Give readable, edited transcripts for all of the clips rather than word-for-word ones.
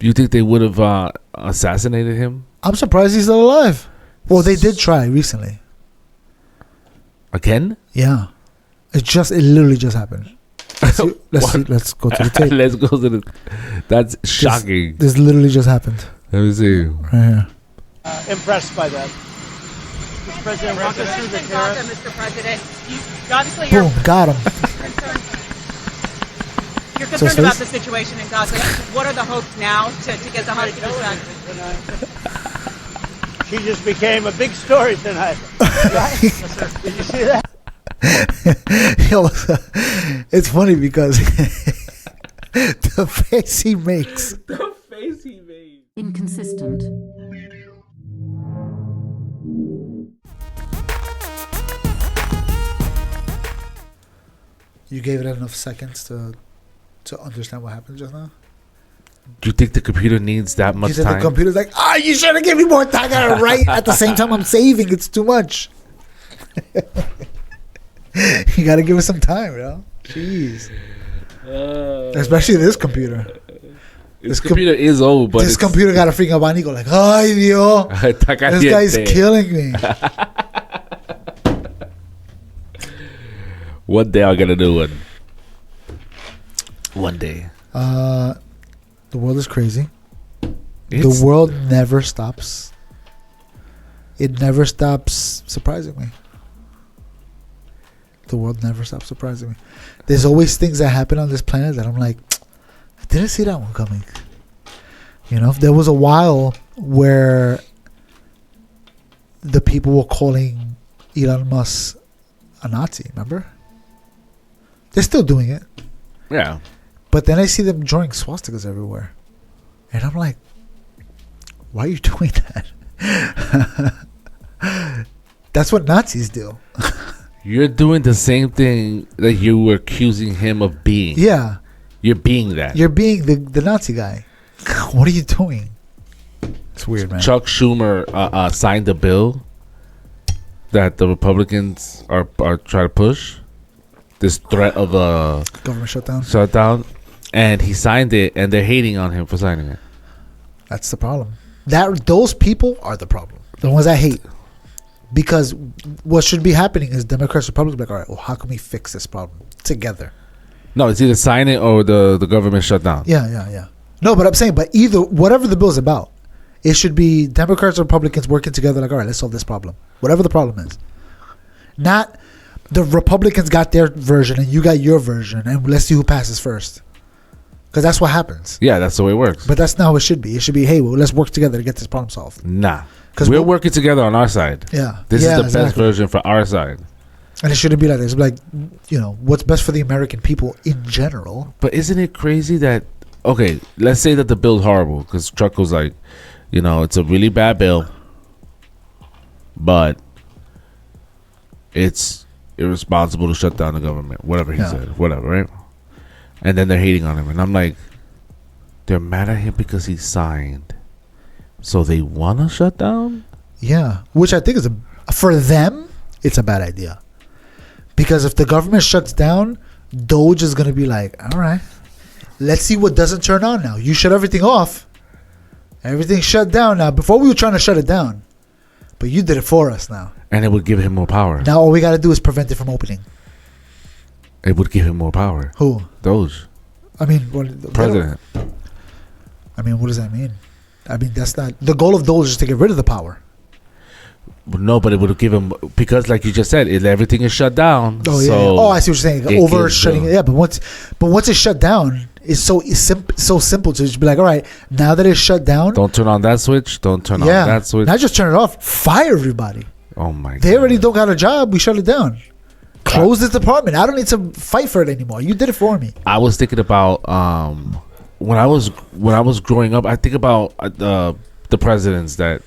You think they would have assassinated him? I'm surprised he's still alive. Well, they did try recently. Again? Yeah. It literally just happened. Let's go to the tape. Let's go to the... That's shocking. This literally just happened. Let me see. Right here. Impressed by that. Mr. President, walk us through the tariffs. Mr. President, obviously Boom, got him. you're concerned about the situation in Gaza. What are the hopes now to get the 100%? She just became a big story tonight. Right? Did you see that? Yo, it's funny because the face he makes. The face he made. Inconsistent. You gave it enough seconds to understand what happened just now? Do you think the computer needs that much You said time? the computer's like, you should have given me more time. I gotta write at the same time I'm saving. It's too much. You gotta give it some time, bro. Jeez. Especially this computer. This computer is old, but this computer got a freaking abanico like, ay, Dios. This guy's killing me. One day I'm gonna do one. One day. The world is crazy. The world never stops. It never stops surprising me. The world never stops surprising me. There's always things that happen on this planet that I'm like, I didn't see that one coming. You know, there was a while where the people were calling Elon Musk a Nazi, remember? They're still doing it. Yeah. But then I see them drawing swastikas everywhere. And I'm like, why are you doing that? That's what Nazis do. You're doing the same thing that you were accusing him of being. Yeah. You're being that. You're being the Nazi guy. What are you doing? It's weird, man. Chuck Schumer signed a bill that the Republicans are trying to push. This threat of a government shutdown. And he signed it, and they're hating on him for signing it. That's the problem. Those people are the problem. The ones I hate. Because what should be happening is Democrats, Republicans, like, all right, well, how can we fix this problem together? No, it's either sign it or the government shut down. Yeah. No, but I'm saying, whatever the bill's about, it should be Democrats and Republicans working together, like, all right, let's solve this problem. Whatever the problem is. Not the Republicans got their version and you got your version, and let's see who passes first. Because that's what happens. Yeah, that's the way it works. But that's not how it should be. It should be, hey, well, let's work together to get this problem solved. Nah. Because we're working together on our side. Yeah. This is the best version for our side. And it shouldn't be like this. It's like, what's best for the American people in general. But isn't it crazy that, okay, let's say that the bill's horrible. Because Chuck was like, it's a really bad bill. But it's irresponsible to shut down the government. Whatever he said. Whatever, right? And then they're hating on him. And I'm like, they're mad at him because he signed. So they want to shut down? Yeah. Which I think is, for them, it's a bad idea. Because if the government shuts down, DOGE is going to be like, all right, let's see what doesn't turn on now. You shut everything off. Everything's shut down now. Before we were trying to shut it down. But you did it for us now. And it would give him more power. Now all we got to do is prevent it from opening. It would give him more power. Who? DOGE. I mean, what? President. I mean, what does that mean? I mean, that's not... The goal of DOGE is to get rid of the power. No, but it would give him... Because like you just said, everything is shut down. Oh, yeah. So I see what you're saying. Over shutting it. Yeah, but once it's shut down, it's so simple to just be like, all right, now that it's shut down... Don't turn on that switch. Don't turn on that switch. Not just turn it off. Fire everybody. Oh, my God. They already don't got a job. We shut it down. Close this department. I don't need to fight for it anymore. You did it for me. I was thinking about when I was growing up. I think about the presidents that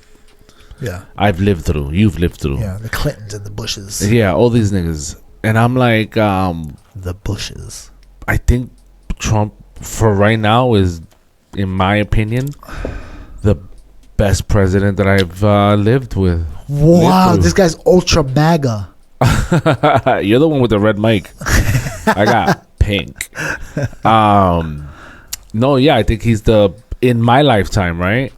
I've lived through. You've lived through. Yeah, the Clintons and the Bushes. Yeah, all these niggas. And I'm like, the Bushes. I think Trump for right now is, in my opinion, the best president that I've lived with. Wow, this guy's ultra MAGA. You're the one with the red mic. I got pink. No, yeah, I think he's the in my lifetime, right?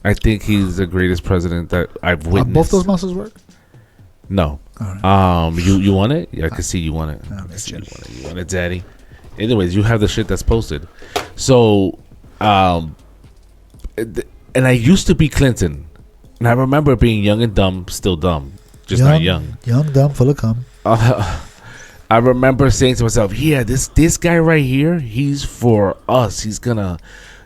I think he's the greatest president that I've witnessed. Both those muscles work? No. All right. You want it? Yeah, I can see you want it. You want it, daddy. Anyways, you have the shit that's posted. So, and I used to be Clinton, and I remember being young and dumb, still dumb, just not young. Young, dumb, full of cum. I remember saying to myself, "Yeah, this guy right here, he's for us. He's gonna,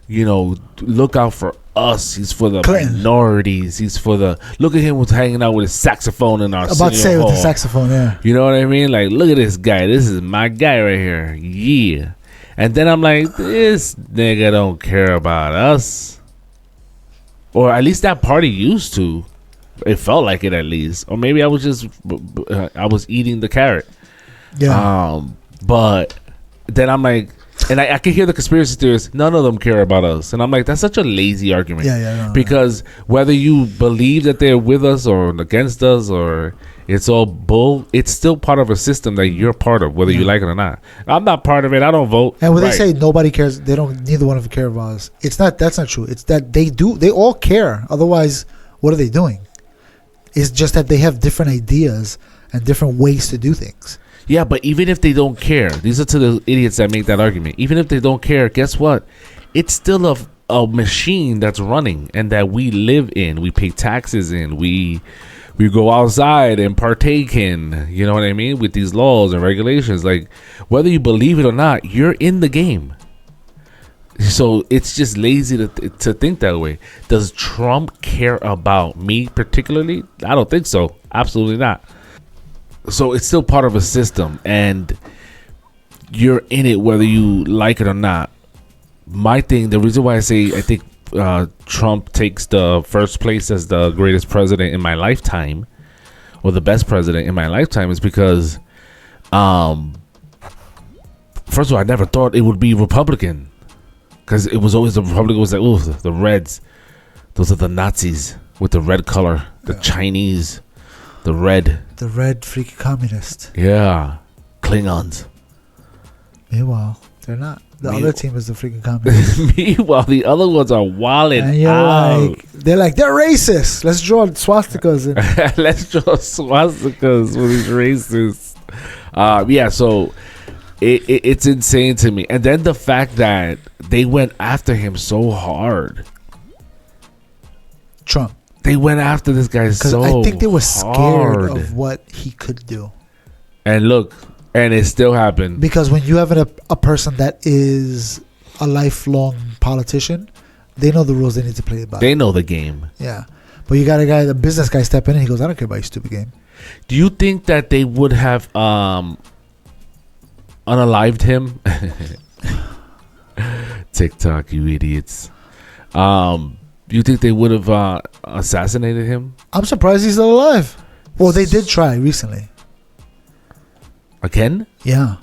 look out for us. He's for the minorities. He's for the look at him with hanging out with his saxophone in our about to say hall. With the saxophone, yeah. You know what I mean? Like, look at this guy. This is my guy right here. Yeah." And then I'm like, this nigga don't care about us, or at least that party used to. It felt like it at least, or maybe I was just I was eating the carrot. Yeah. But then I'm like. And I can hear the conspiracy theorists. None of them care about us, and I'm like, that's such a lazy argument. Yeah. Because whether you believe that they're with us or against us, or it's all bull, it's still part of a system that you're part of, whether you like it or not. I'm not part of it. I don't vote. And when they say nobody cares, they don't. Neither one of them care about us. It's not. That's not true. It's that they do. They all care. Otherwise, what are they doing? It's just that they have different ideas and different ways to do things. Yeah, but even if they don't care, these are to the idiots that make that argument. Even if they don't care, guess what? It's still a machine that's running and that we live in. We pay taxes in. We go outside and partake in. You know what I mean? With these laws and regulations. Like, whether you believe it or not, you're in the game. So it's just lazy to think that way. Does Trump care about me particularly? I don't think so. Absolutely not. So it's still part of a system, and you're in it whether you like it or not. My thing, the reason why I say I think Trump takes the first place as the greatest president in my lifetime, or the best president in my lifetime, is because, first of all, I never thought it would be Republican, because it was always the Republican was like, oh, the Reds, those are the Nazis with the red color, the Chinese. The red freaky communist. Yeah. Klingons. Meanwhile, they're not. The other team is the freaking communist. Meanwhile, the other ones are walling and you're out. They're racist. Let's draw swastikas. Let's draw swastikas with these racists. Yeah, so it's insane to me. And then the fact that they went after him so hard. Trump. They went after this guy so hard. I think they were scared hard of what he could do. And look, and it still happened. Because when you have a person that is a lifelong politician, they know the rules they need to play by. They know the game. Yeah. But you got the business guy step in and he goes, I don't care about your stupid game. Do you think that they would have unalived him? TikTok, you idiots. You think they would have assassinated him? I'm surprised he's still alive. Well, they did try recently. Again? Yeah.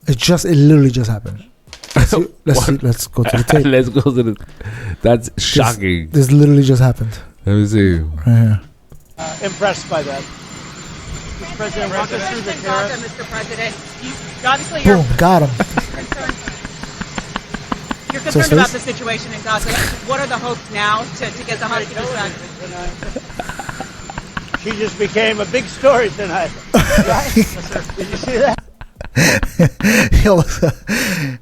It literally just happened. Let's go to the tape. Let's go to the... That's shocking. This literally just happened. Let me see. Right here. Impressed by that. Mr. President, walk us through the MAGA, Mr. President. Obviously, boom, got him. You're concerned about the situation in Gaza. What are the hopes now to get the hostages back? She just became a big story tonight. Right? Did you see that?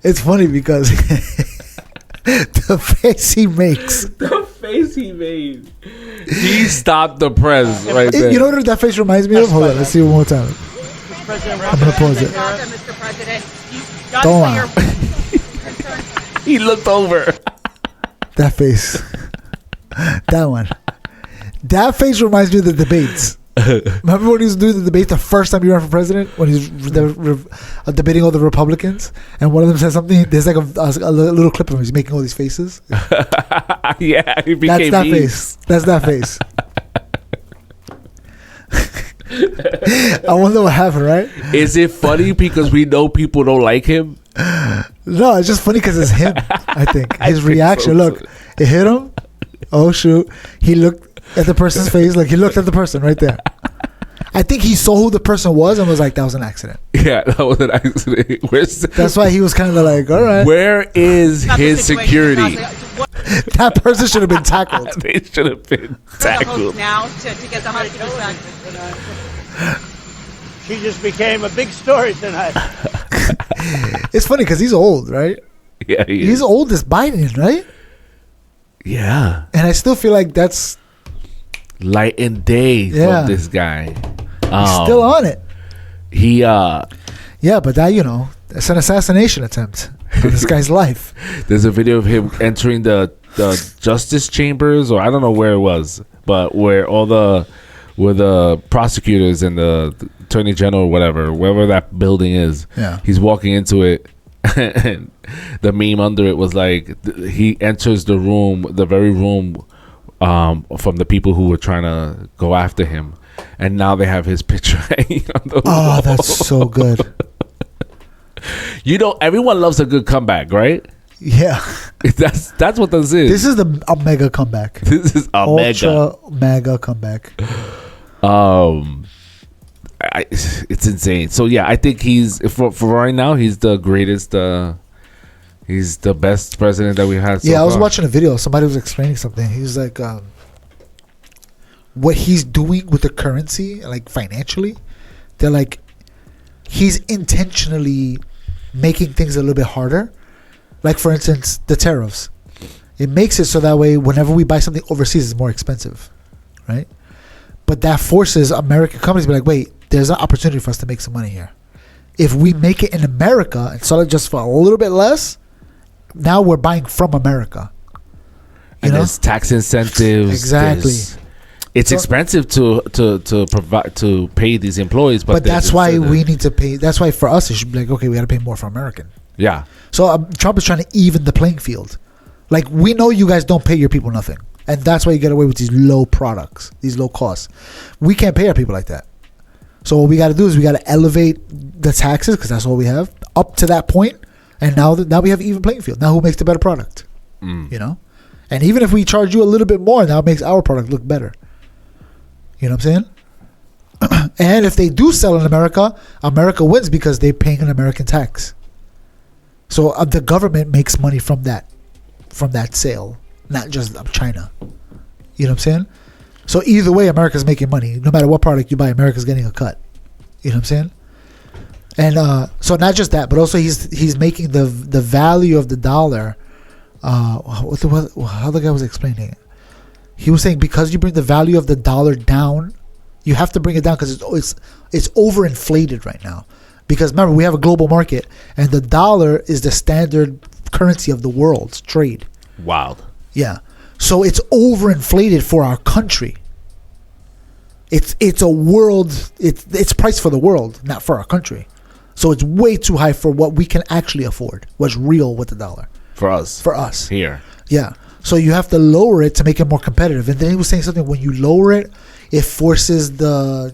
It's funny because the face he makes. The face he made. He stopped the press right there. You know what that face reminds me of? Hold on, let's see it one more time. I'm going to pause it. Mr. President, don't lie. He looked over. That face. That one. That face reminds me of the debates. Remember when he was doing the debate the first time he ran for president? When he was debating all the Republicans? And one of them said something. There's like a little clip of him. He's making all these faces. Yeah, he became That's that face. That's that face. I wonder what happened, right? Is it funny because we know people don't like him? No, it's just funny because it's him. I think his reaction. Look, it hit him. Oh shoot! He looked at the person's face. Like he looked at the person right there. I think he saw who the person was and was like, that was an accident. Yeah, that was an accident. That's why he was kind of like, all right. Where is Not the his situation in security? Gaza. What That person should have been tackled. They should have been are the tackled. hopes now to get the hostages back? She just became a big story tonight. It's funny because he's old, right? Yeah, He's old as Biden, right? Yeah. And I still feel like that's Light and day Yeah. from this guy. he's still on it. He Yeah, but that, that's an assassination attempt on this guy's life. there's a video of him entering the justice chambers, or I don't know where it was, but where the prosecutors and the attorney general or wherever that building is. Yeah. He's walking into it. And the meme under it was like he enters the room, the very room from the people who were trying to go after him, and now they have his picture hanging on the wall. Oh, that's so good. Everyone loves a good comeback, right? Yeah. That's what this is. This is a mega comeback. This is a mega. Mega comeback. It's insane. So yeah, I think he's for right now he's the greatest. He's the best president that we've had. So I was far. watching a video. Somebody was explaining something. He was like, what he's doing with the currency, like financially, they're like, he's intentionally making things a little bit harder. Like, for instance, the tariffs. It makes it so that way whenever we buy something overseas, it's more expensive, right? But that forces American companies to be like, wait, there's an opportunity for us to make some money here. If we make it in America and sell it just for a little bit less, now we're buying from America. And there's tax incentives. Exactly. It's expensive to provide to pay these employees, but that's why we need to pay. That's why for us it should be like, okay, we got to pay more for American. Yeah. So Trump is trying to even the playing field. Like, we know you guys don't pay your people nothing, and that's why you get away with these low products, these low costs. We can't pay our people like that. So what we got to do is we got to elevate the taxes, because that's all we have, up to that point, and now we have even playing field. Now who makes the better product? And even if we charge you a little bit more, now it makes our product look better. You know what I'm saying? And if they do sell in America, America wins because they're paying an American tax. So the government makes money from that sale, not just China. You know what I'm saying? So either way, America's making money. No matter what product you buy, America's getting a cut. You know what I'm saying? And so not just that, but also he's making the value of the dollar. How the guy was explaining it? He was saying because you bring the value of the dollar down, you have to bring it down because it's overinflated right now. Because remember, we have a global market, and the dollar is the standard currency of the world's trade. Wild. Yeah. So it's overinflated for our country. It's a world. It's priced for the world, not for our country. So it's way too high for what we can actually afford. What's real with the dollar For us. Here. Yeah. So you have to lower it to make it more competitive. And then he was saying something, when you lower it, it forces the,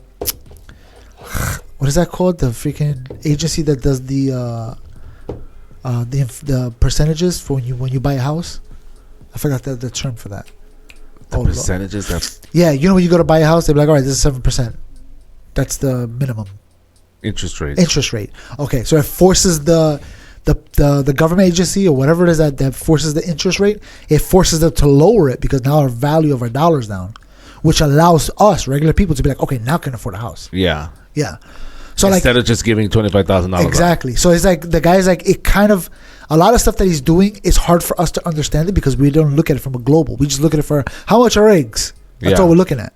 what is that called? The freaking agency that does the percentages for when you buy a house. I forgot the term for that. The percentages that. Yeah, when you go to buy a house, they're like, all right, this is 7%. That's the minimum Interest rate. Okay, so it forces the government agency or whatever it is that forces the interest rate. It forces them to lower it because now our value of our dollar's down, which allows us regular people to be like, okay, now I can afford a house. Yeah. So instead of just giving $25,000. Exactly. So it's like the guy's like, it kind of, a lot of stuff that he's doing is hard for us to understand it because we don't look at it from a global. We just look at it for how much are eggs. That's all we're looking at.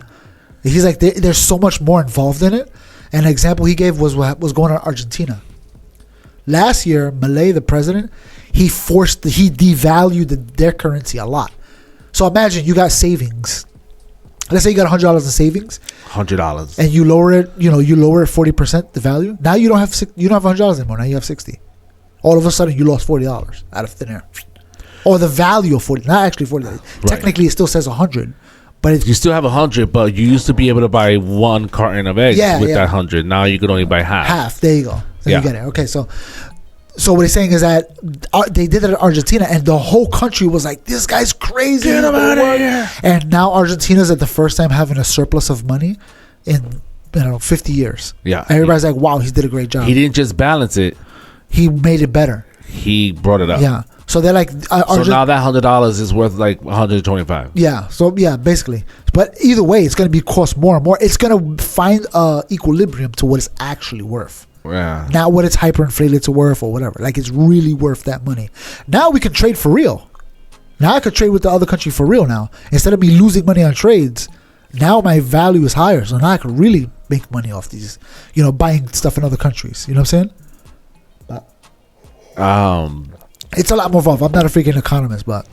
He's like, there's so much more involved in it. And an example he gave was what was going on in Argentina. Last year, Milei, the president, he devalued their currency a lot. So imagine you got savings. Let's say you got $100 in savings. $100. And you lower it, you lower it 40% the value. Now you don't have $100 anymore. Now you have 60. All of a sudden you lost $40 out of thin air. Or the value of 40, not actually 40. Right. Technically it still says 100. But you still have 100, but you used to be able to buy one carton of eggs with that 100. Now you can only buy half. There you go. Then you get it. Okay, so what he's saying is that they did it in Argentina, and the whole country was like, "This guy's crazy! Get him out of here!" And now Argentina's at the first time having a surplus of money in 50 years. Yeah. Everybody's like, wow, he did a great job. He didn't just balance it. He made it better. He brought it up. Yeah. So they're like, so now that $100 is worth like $125. Yeah. So yeah, basically. But either way, it's going to be cost more and more. It's going to find equilibrium to what it's actually worth. Yeah. Not what it's hyperinflated to worth or whatever. Like it's really worth that money. Now we can trade for real. Now I could trade with the other country for real now. Instead of me losing money on trades, now my value is higher. So now I can really make money off these, buying stuff in other countries. You know what I'm saying? It's a lot more involved. I'm not a freaking economist, but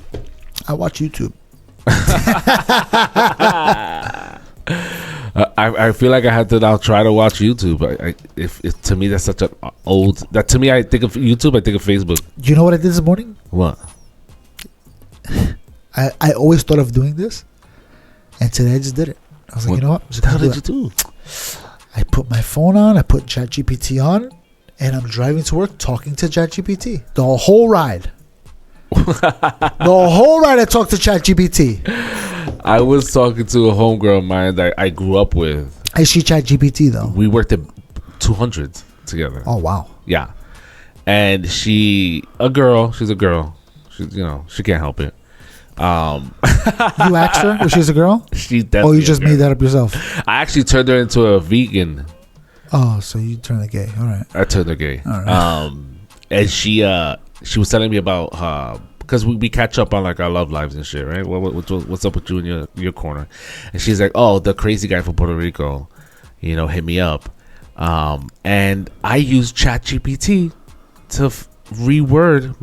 I watch YouTube. I feel like I have to now try to watch YouTube. If to me that's such an old. That to me, I think of YouTube. I think of Facebook. You know what I did this morning? What? I always thought of doing this, and today I just did it. I was like, you know what? How did you do? I put my phone on. I put ChatGPT on, and I'm driving to work talking to ChatGPT the whole ride. The whole ride I talked to ChatGPT. I was talking to a homegirl of mine that I grew up with. Is she ChatGPT though? We worked at 200 together. Oh wow. Yeah, and she's a girl. She's she can't help it. You asked her if she's a girl? She's definitely. Oh, you just made that up yourself. I actually turned her into a vegan. Oh, so you turned her gay. All right. I turned her gay. All right. And she was telling me about because we catch up on like our love lives and shit, right? What's up with you in your corner? And she's like, oh, the crazy guy from Puerto Rico, hit me up. And I use ChatGPT to reword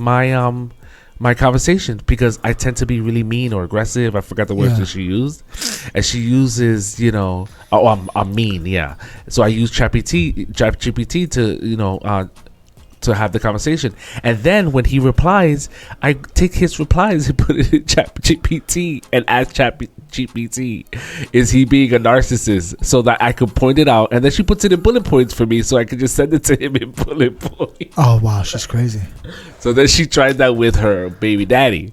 my conversation because I tend to be really mean or aggressive. I forgot the words that she used, and she uses, I'm mean, yeah. So I use ChatGPT to, to have the conversation, and then when he replies, I take his replies and put it in ChatGPT and ask ChatGPT, is he being a narcissist, so that I could point it out, and then she puts it in bullet points for me, so I could just send it to him in bullet points. Oh wow, she's crazy. So then she tried that with her baby daddy.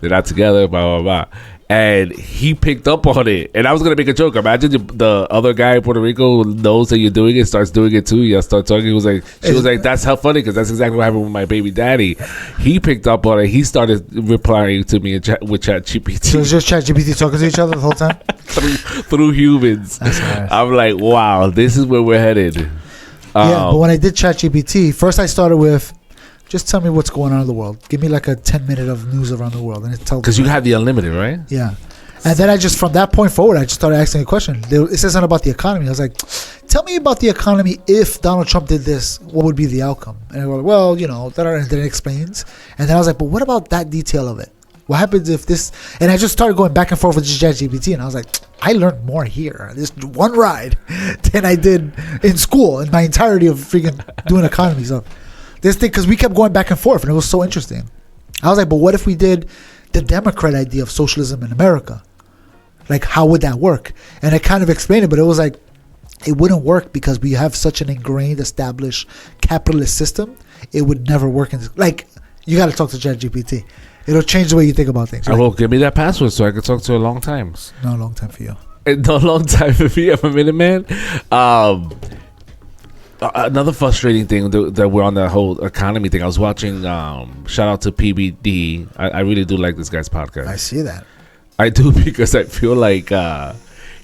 They're not together, blah blah blah. And he picked up on it. And I was going to make a joke. Imagine the other guy in Puerto Rico knows that you're doing it, starts doing it too. You start talking. She was like, that's how funny, because that's exactly what happened with my baby daddy. He picked up on it. He started replying to me with ChatGPT. So it's just ChatGPT talking to each other the whole time? through humans. That's nice. I'm like, wow, this is where we're headed. Yeah, but when I did ChatGPT, first I started with, just tell me what's going on in the world. Give me like a 10-minute of news around the world. And it tells me. Because you have the unlimited, right? Yeah. And then from that point forward, I just started asking a question. It says something about the economy. I was like, tell me about the economy. If Donald Trump did this, what would be the outcome? And they were like, well, and then it explains. And then I was like, but what about that detail of it? What happens if this? And I just started going back and forth with just ChatGPT. And I was like, I learned more here, this one ride, than I did in school in my entirety of freaking doing economy stuff. This thing, because we kept going back and forth, and it was so interesting. I was like, but what if we did the Democrat idea of socialism in America? Like, how would that work? And I kind of explained it, but it was like, it wouldn't work because we have such an ingrained, established capitalist system. It would never work. Like, you got to talk to ChatGPT. It'll change the way you think about things. Right? Well, give me that password so I can talk to a long time. No long time for you. No long time for me. I'm a minute man. Another frustrating thing that we're on the whole economy thing. I was watching, shout out to PBD. I really do like this guy's podcast. I see that. I do, because I feel like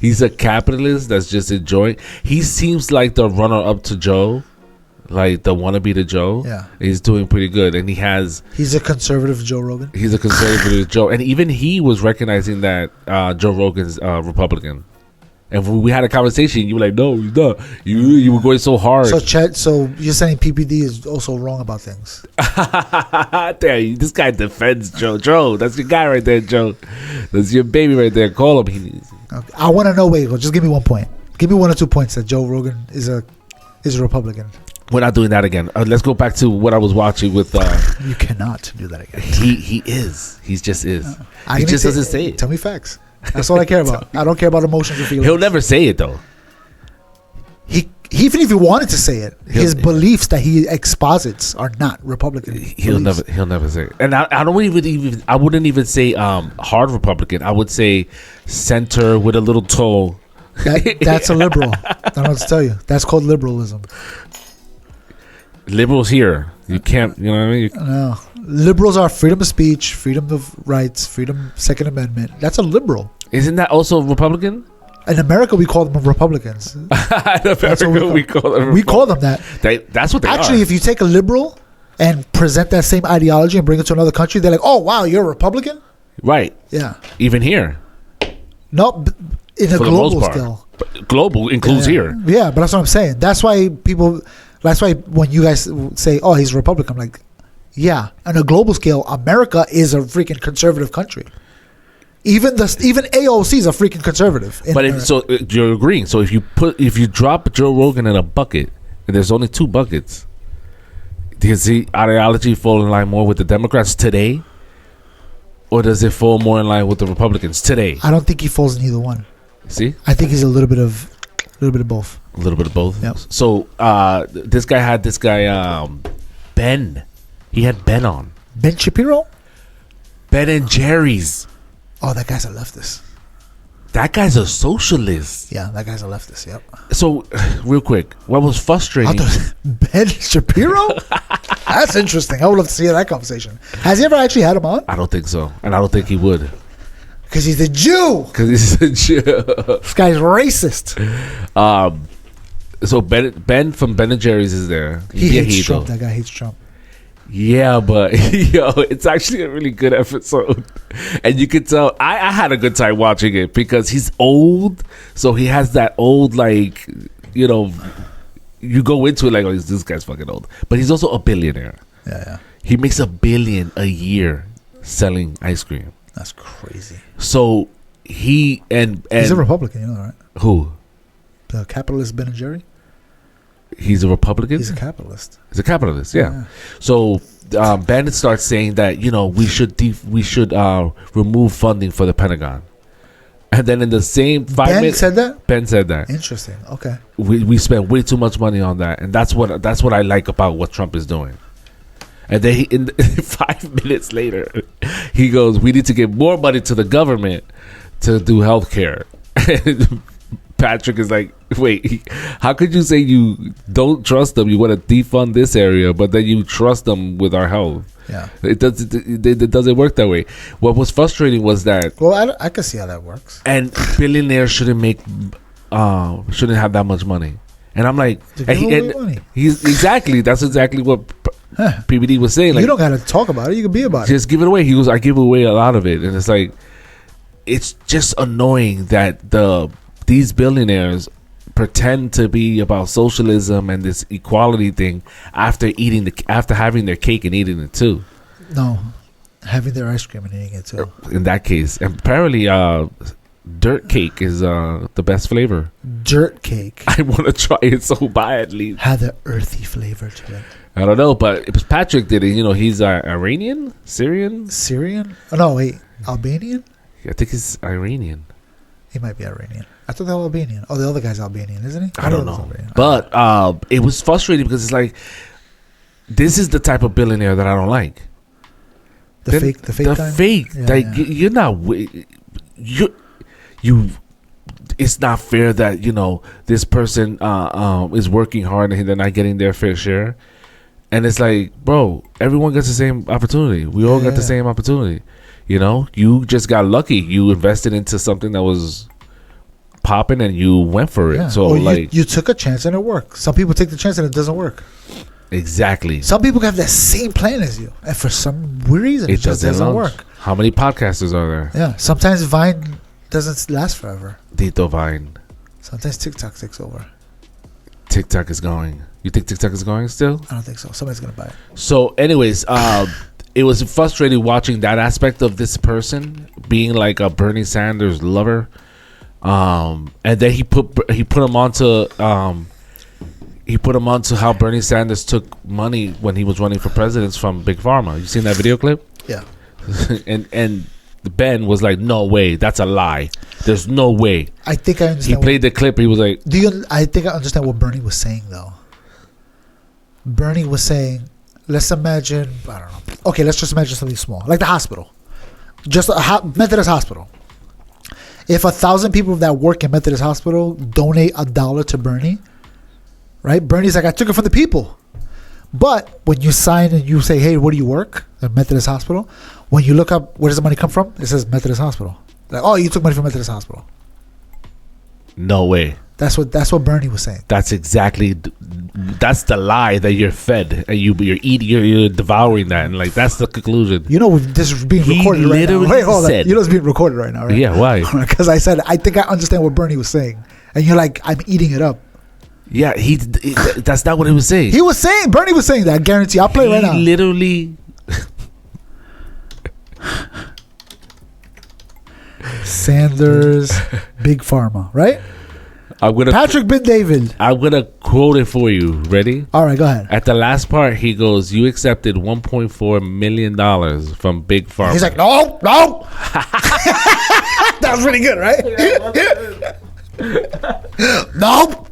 he's a capitalist that's just enjoying. He seems like the runner up to Joe, like the wannabe to Joe. Yeah. He's doing pretty good. And he's a conservative Joe Rogan. He's a conservative Joe. And even he was recognizing that Joe Rogan's Republican. And we had a conversation. You were like, "No, he's not." You were going so hard. So you're saying PPD is also wrong about things? Damn, this guy defends Joe. Joe, that's your guy right there, Joe. That's your baby right there. Call him. Okay. I want to know. Wait, just give me 1 point. Give me 1 or 2 points that Joe Rogan is a Republican. We're not doing that again. Let's go back to what I was watching with. You cannot do that again. He is. He just is. He just doesn't say it. Tell me facts. That's all I care about. I don't care about emotions or feelings. He'll never say it though. Even if he wanted to say it, his beliefs that he exposits are not Republican. He'll never say it. And I wouldn't even say hard Republican. I would say center with a little toe That's a liberal. I don't know what to tell you. That's called liberalism. Liberals here. You can't, you know what I mean? No. Liberals are freedom of speech, freedom of rights, freedom, Second Amendment. That's a liberal. Isn't that also Republican? In America, we call them Republicans. In America, we call them We call them that. That's what they Actually, are. if you take a liberal and present that same ideology and bring it to another country, they're like, oh, wow, you're a Republican? Right. Yeah. Even here. No, in a For the global most part. scale. Global includes here. Yeah, but that's what I'm saying. That's why when you guys say, oh, he's a Republican, I'm like, yeah. On a global scale, America is a freaking conservative country. Even AOC is a freaking conservative. So you're agreeing. So if you drop Joe Rogan in a bucket, and there's only 2 buckets, does the ideology fall in line more with the Democrats today, or does it fall more in line with the Republicans today? I don't think he falls in either one. See, I think he's a little bit of both. a little bit of both. Yep. So this guy Ben. He had Ben on. Ben Shapiro? Ben and Jerry's. Oh, that guy's a leftist. That guy's a socialist. Yeah, that guy's a leftist. Yep. So, real quick, what was frustrating? Ben Shapiro? That's interesting. I would love to see that conversation. Has he ever actually had him on? I don't think so, and I don't think he would. Because he's a Jew. Because he's a Jew. This guy's racist. So Ben from Ben and Jerry's is there. He hates Trump. That guy hates Trump. Yeah, but it's actually a really good episode, and you can tell I had a good time watching it because he's old, so he has that old you go into it like, oh, this guy's fucking old, but he's also a billionaire. Yeah. He makes $1 billion a year selling ice cream. That's crazy. So he and he's a Republican, you know, right? Who? The capitalist Ben and Jerry. He's a Republican. He's a capitalist. He's a capitalist. Yeah. So Ben starts saying that we should remove funding for the Pentagon, and then in the same 5 minutes, Ben said that. Interesting. Okay. We spend way too much money on that, and that's what I like about what Trump is doing. And then in 5 minutes later, he goes, "We need to give more money to the government to do health care." Patrick is like, wait, how could you say you don't trust them? You want to defund this area, but then you trust them with our health? Yeah, it doesn't work that way. What was frustrating was that. Well, I can see how that works. And billionaires shouldn't have that much money. And I'm like, money. That's exactly what PBD was saying. Like, you don't got to talk about it. You can be about it. Just give it away. He goes, I give away a lot of it, and it's like, it's just annoying that these billionaires pretend to be about socialism and this equality thing after having their cake and eating it too. No, having their ice cream and eating it too. In that case, and apparently, dirt cake is the best flavor. Dirt cake. I want to try it so badly. Had the earthy flavor to it. I don't know, but it was Patrick did it. He's Iranian, Syrian. Oh no, wait, Albanian. I think he's Iranian. He might be Iranian. I thought they were Albanian. Oh, the other guy's Albanian, isn't he? I don't know. But it was frustrating because it's like, this is the type of billionaire that I don't like. The fake. Yeah. You're not. It's not fair that this person is working hard and they're not getting their fair share. And it's like, bro, everyone gets the same opportunity. We all get the same opportunity. You just got lucky. You invested into something that was popping and you went for it. Yeah. So you took a chance and it worked. Some people take the chance and it doesn't work. Exactly. Some people have that same plan as you, and for some weird reason it just doesn't work. How many podcasters are there? Yeah. Sometimes Vine doesn't last forever. Dito Vine. Sometimes TikTok takes over. TikTok is going. You think TikTok is going still? I don't think so. Somebody's gonna buy it. So, anyways, it was frustrating watching that aspect of this person being like a Bernie Sanders lover, and then he put him onto how Bernie Sanders took money when he was running for president from Big Pharma. You seen that video clip? Yeah. and Ben was like, "No way, that's a lie. There's no way." I think I understand. He played the clip. He was like, I think I understand what Bernie was saying though. Bernie was saying, let's imagine, I don't know. Okay, let's just imagine something small, like the hospital, just a Methodist hospital. If 1,000 people that work in Methodist Hospital donate $1 to Bernie, right? Bernie's like, I took it from the people. But when you sign and you say, hey, where do you work? At Methodist Hospital. When you look up, where does the money come from? It says Methodist Hospital. Like, oh, you took money from Methodist Hospital. No way. That's what Bernie was saying. That's the lie that you're fed and you're eating, you're devouring that, and like that's the conclusion. You know, this is being He recorded right now. literally Wait, hold on. said- You know, it's being recorded right now, right? Yeah, why? Because I said I think I understand what Bernie was saying, and you're like, I'm eating it up. Yeah, that's not what he was saying. Bernie was saying that. I guarantee. I'll play it right now. Literally. Sanders, Big Pharma, right? Patrick Ben David. I'm gonna quote it for you. Ready? All right, go ahead. At the last part, he goes, "You accepted $1.4 million from Big Pharma." He's like, no. That was pretty good, right? Nope.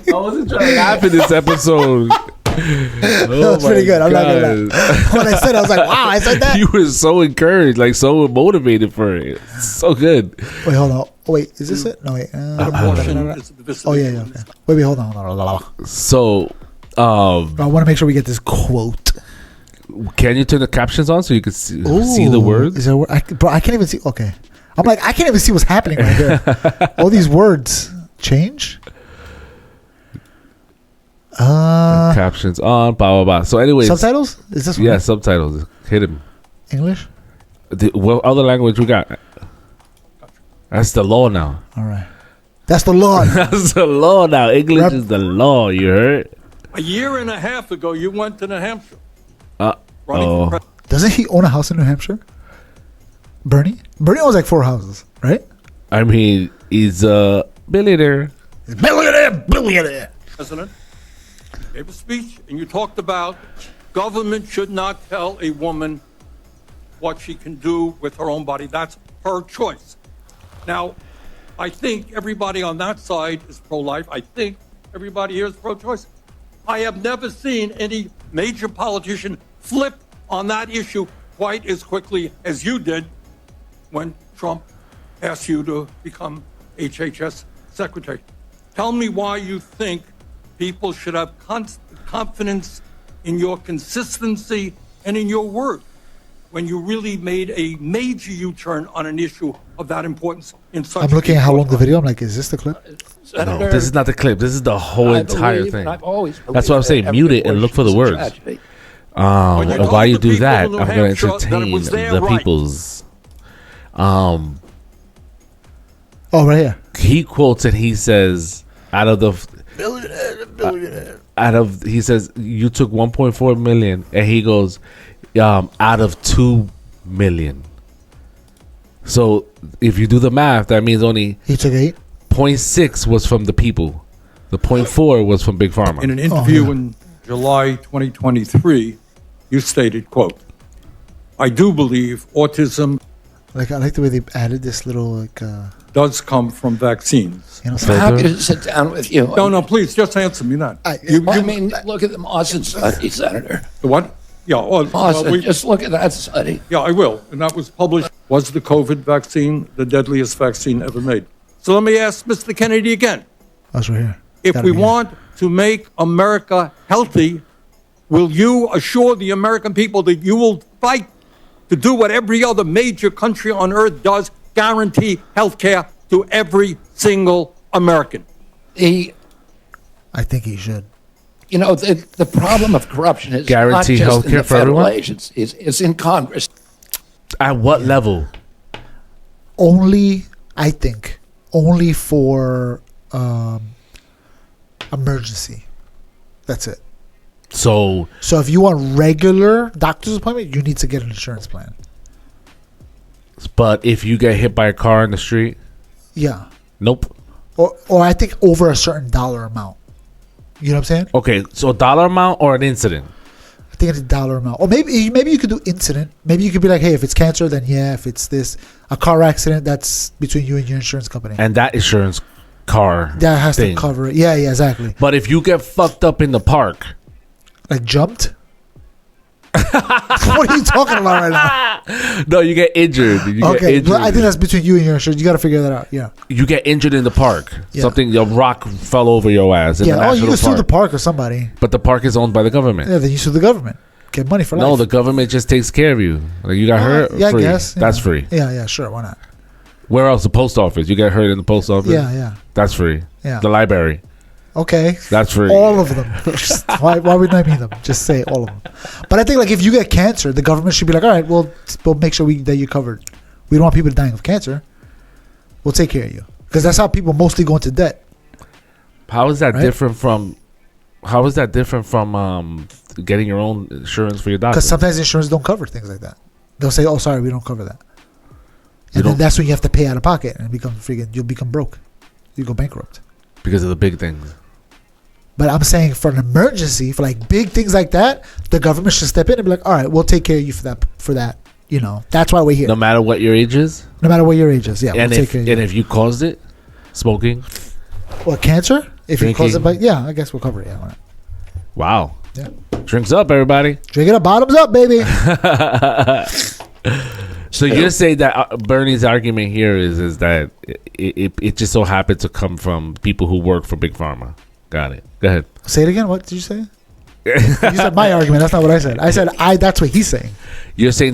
I wasn't trying to laugh in this episode. That was pretty good. I'm not gonna lie. When I said it, I was like, wow, I said that. You were so encouraged, like so motivated for it. So good. Wait, hold on. Oh, wait, is this it? No, wait. Oh, yeah. Okay. Wait, hold on. So, I want to make sure we get this quote. can you turn the captions on so you can see the words? Is there, bro, I can't even see. Okay. I'm like, I can't even see what's happening right there. All these words change. Captions on, blah, blah, blah. So, anyways. Subtitles? Is this one? Yeah, subtitles. Hit him. English? What other language we got? That's the law now. All right. That's the law. That's the law now. English is the law. You heard? A year and a half ago, you went to New Hampshire. Doesn't he own a house in New Hampshire? Bernie? Bernie owns like 4 houses, right? I mean, he's a billionaire. Billionaire. President gave a speech, and you talked about government should not tell a woman what she can do with her own body. That's her choice. Now, I think everybody on that side is pro-life. I think everybody here is pro-choice. I have never seen any major politician flip on that issue quite as quickly as you did when Trump asked you to become HHS secretary. Tell me why you think people should have confidence in your consistency and in your word when you really made a major U-turn on an issue of that importance in such. I'm looking at how long the video. I'm like, is this the clip? No, this is not the clip. This is the whole entire thing. I've always That's what I'm saying. Mute it and look for the words. And while you do that, I'm going to entertain the people's. Oh, right here. He quotes and he says, he says you took 1.4 million, and he goes, out of 2 million. So if you do the math, that means only he took 8. 0.6 was from the people. The 0.4 was from Big Pharma. In an interview in July 2023, you stated, quote, I do believe autism I like the way they added this little does come from vaccines. You know, I'm happy to sit down with you. No, please, just answer me that. Look at the Mawson study, Senator. The what? Yeah, Mawson, just look at that study. Yeah, I will. And that was published. Was the COVID vaccine the deadliest vaccine ever made? So let me ask Mr. Kennedy again. That's right here. If we want to make America healthy, will you assure the American people that you will fight to do what every other major country on earth does, guarantee health care to every single American? I think he should. You know, the problem of corruption is Guarantee not just health in care the for federal everyone? agencies. It's in Congress. At what level? Only, I think, only for emergency. That's it. So if you want regular doctor's appointment, you need to get an insurance plan. but if you get hit by a car in the street, Yeah. nope. Or I think over a certain dollar amount. You know what I'm saying? Okay, so a dollar amount or an incident? I think it's a dollar amount. Or maybe you could do incident. Maybe you could be like, hey, if it's cancer, then yeah. If it's a car accident, that's between you and your insurance company. And that insurance car that has thing. to cover it. Yeah, exactly. But if you get fucked up in the park, Like jumped? What are you talking about right now? No, you get injured. Okay, but I think that's between you and your insurance. You got to figure that out. Yeah. You get injured in the park. Yeah. Something, a rock fell over your ass in the You national can sue park. the park or somebody. But the park is owned by the government. Yeah, then you sue the government. Get money for life. No, the government just takes care of you. Like you got hurt, Yeah, free. I guess. That's Yeah. free. Yeah, sure. Why not? Where else? The post office. You get hurt in the post office. Yeah. That's free. Yeah. The library. Okay. That's free. All of them. Why would I mean them? Just say all of them. But I think like if you get cancer, the government should be like, all right, we'll make sure that you're covered. We don't want people dying of cancer. We'll take care of you because that's how people mostly go into debt. How is that Right? different from? How is that different from getting your own insurance for your doctor? Because sometimes insurance don't cover things like that. They'll say, "Oh, sorry, we don't cover that," You and then don't- that's when you have to pay out of pocket and you'll become broke. You go bankrupt. Because of the big things. But I'm saying for an emergency, for like big things like that, the government should step in and be like, all right, we'll take care of you for that. For that, you know, that's why we're here. No matter what your age is. No matter what your age is, yeah, And we'll take if care of you. and if you caused it, smoking. What, cancer? If you cause it, Drinking. yeah, I guess we'll cover it. Yeah, why not? Wow. Yeah. Drinks up, everybody. Drink it up, bottoms up, baby. So you're saying that Bernie's argument here is that it just so happened to come from people who work for Big Pharma. Got it. Go ahead. Say it again. What did you say? You said my argument. That's not what I said. I said that's what he's saying. You're saying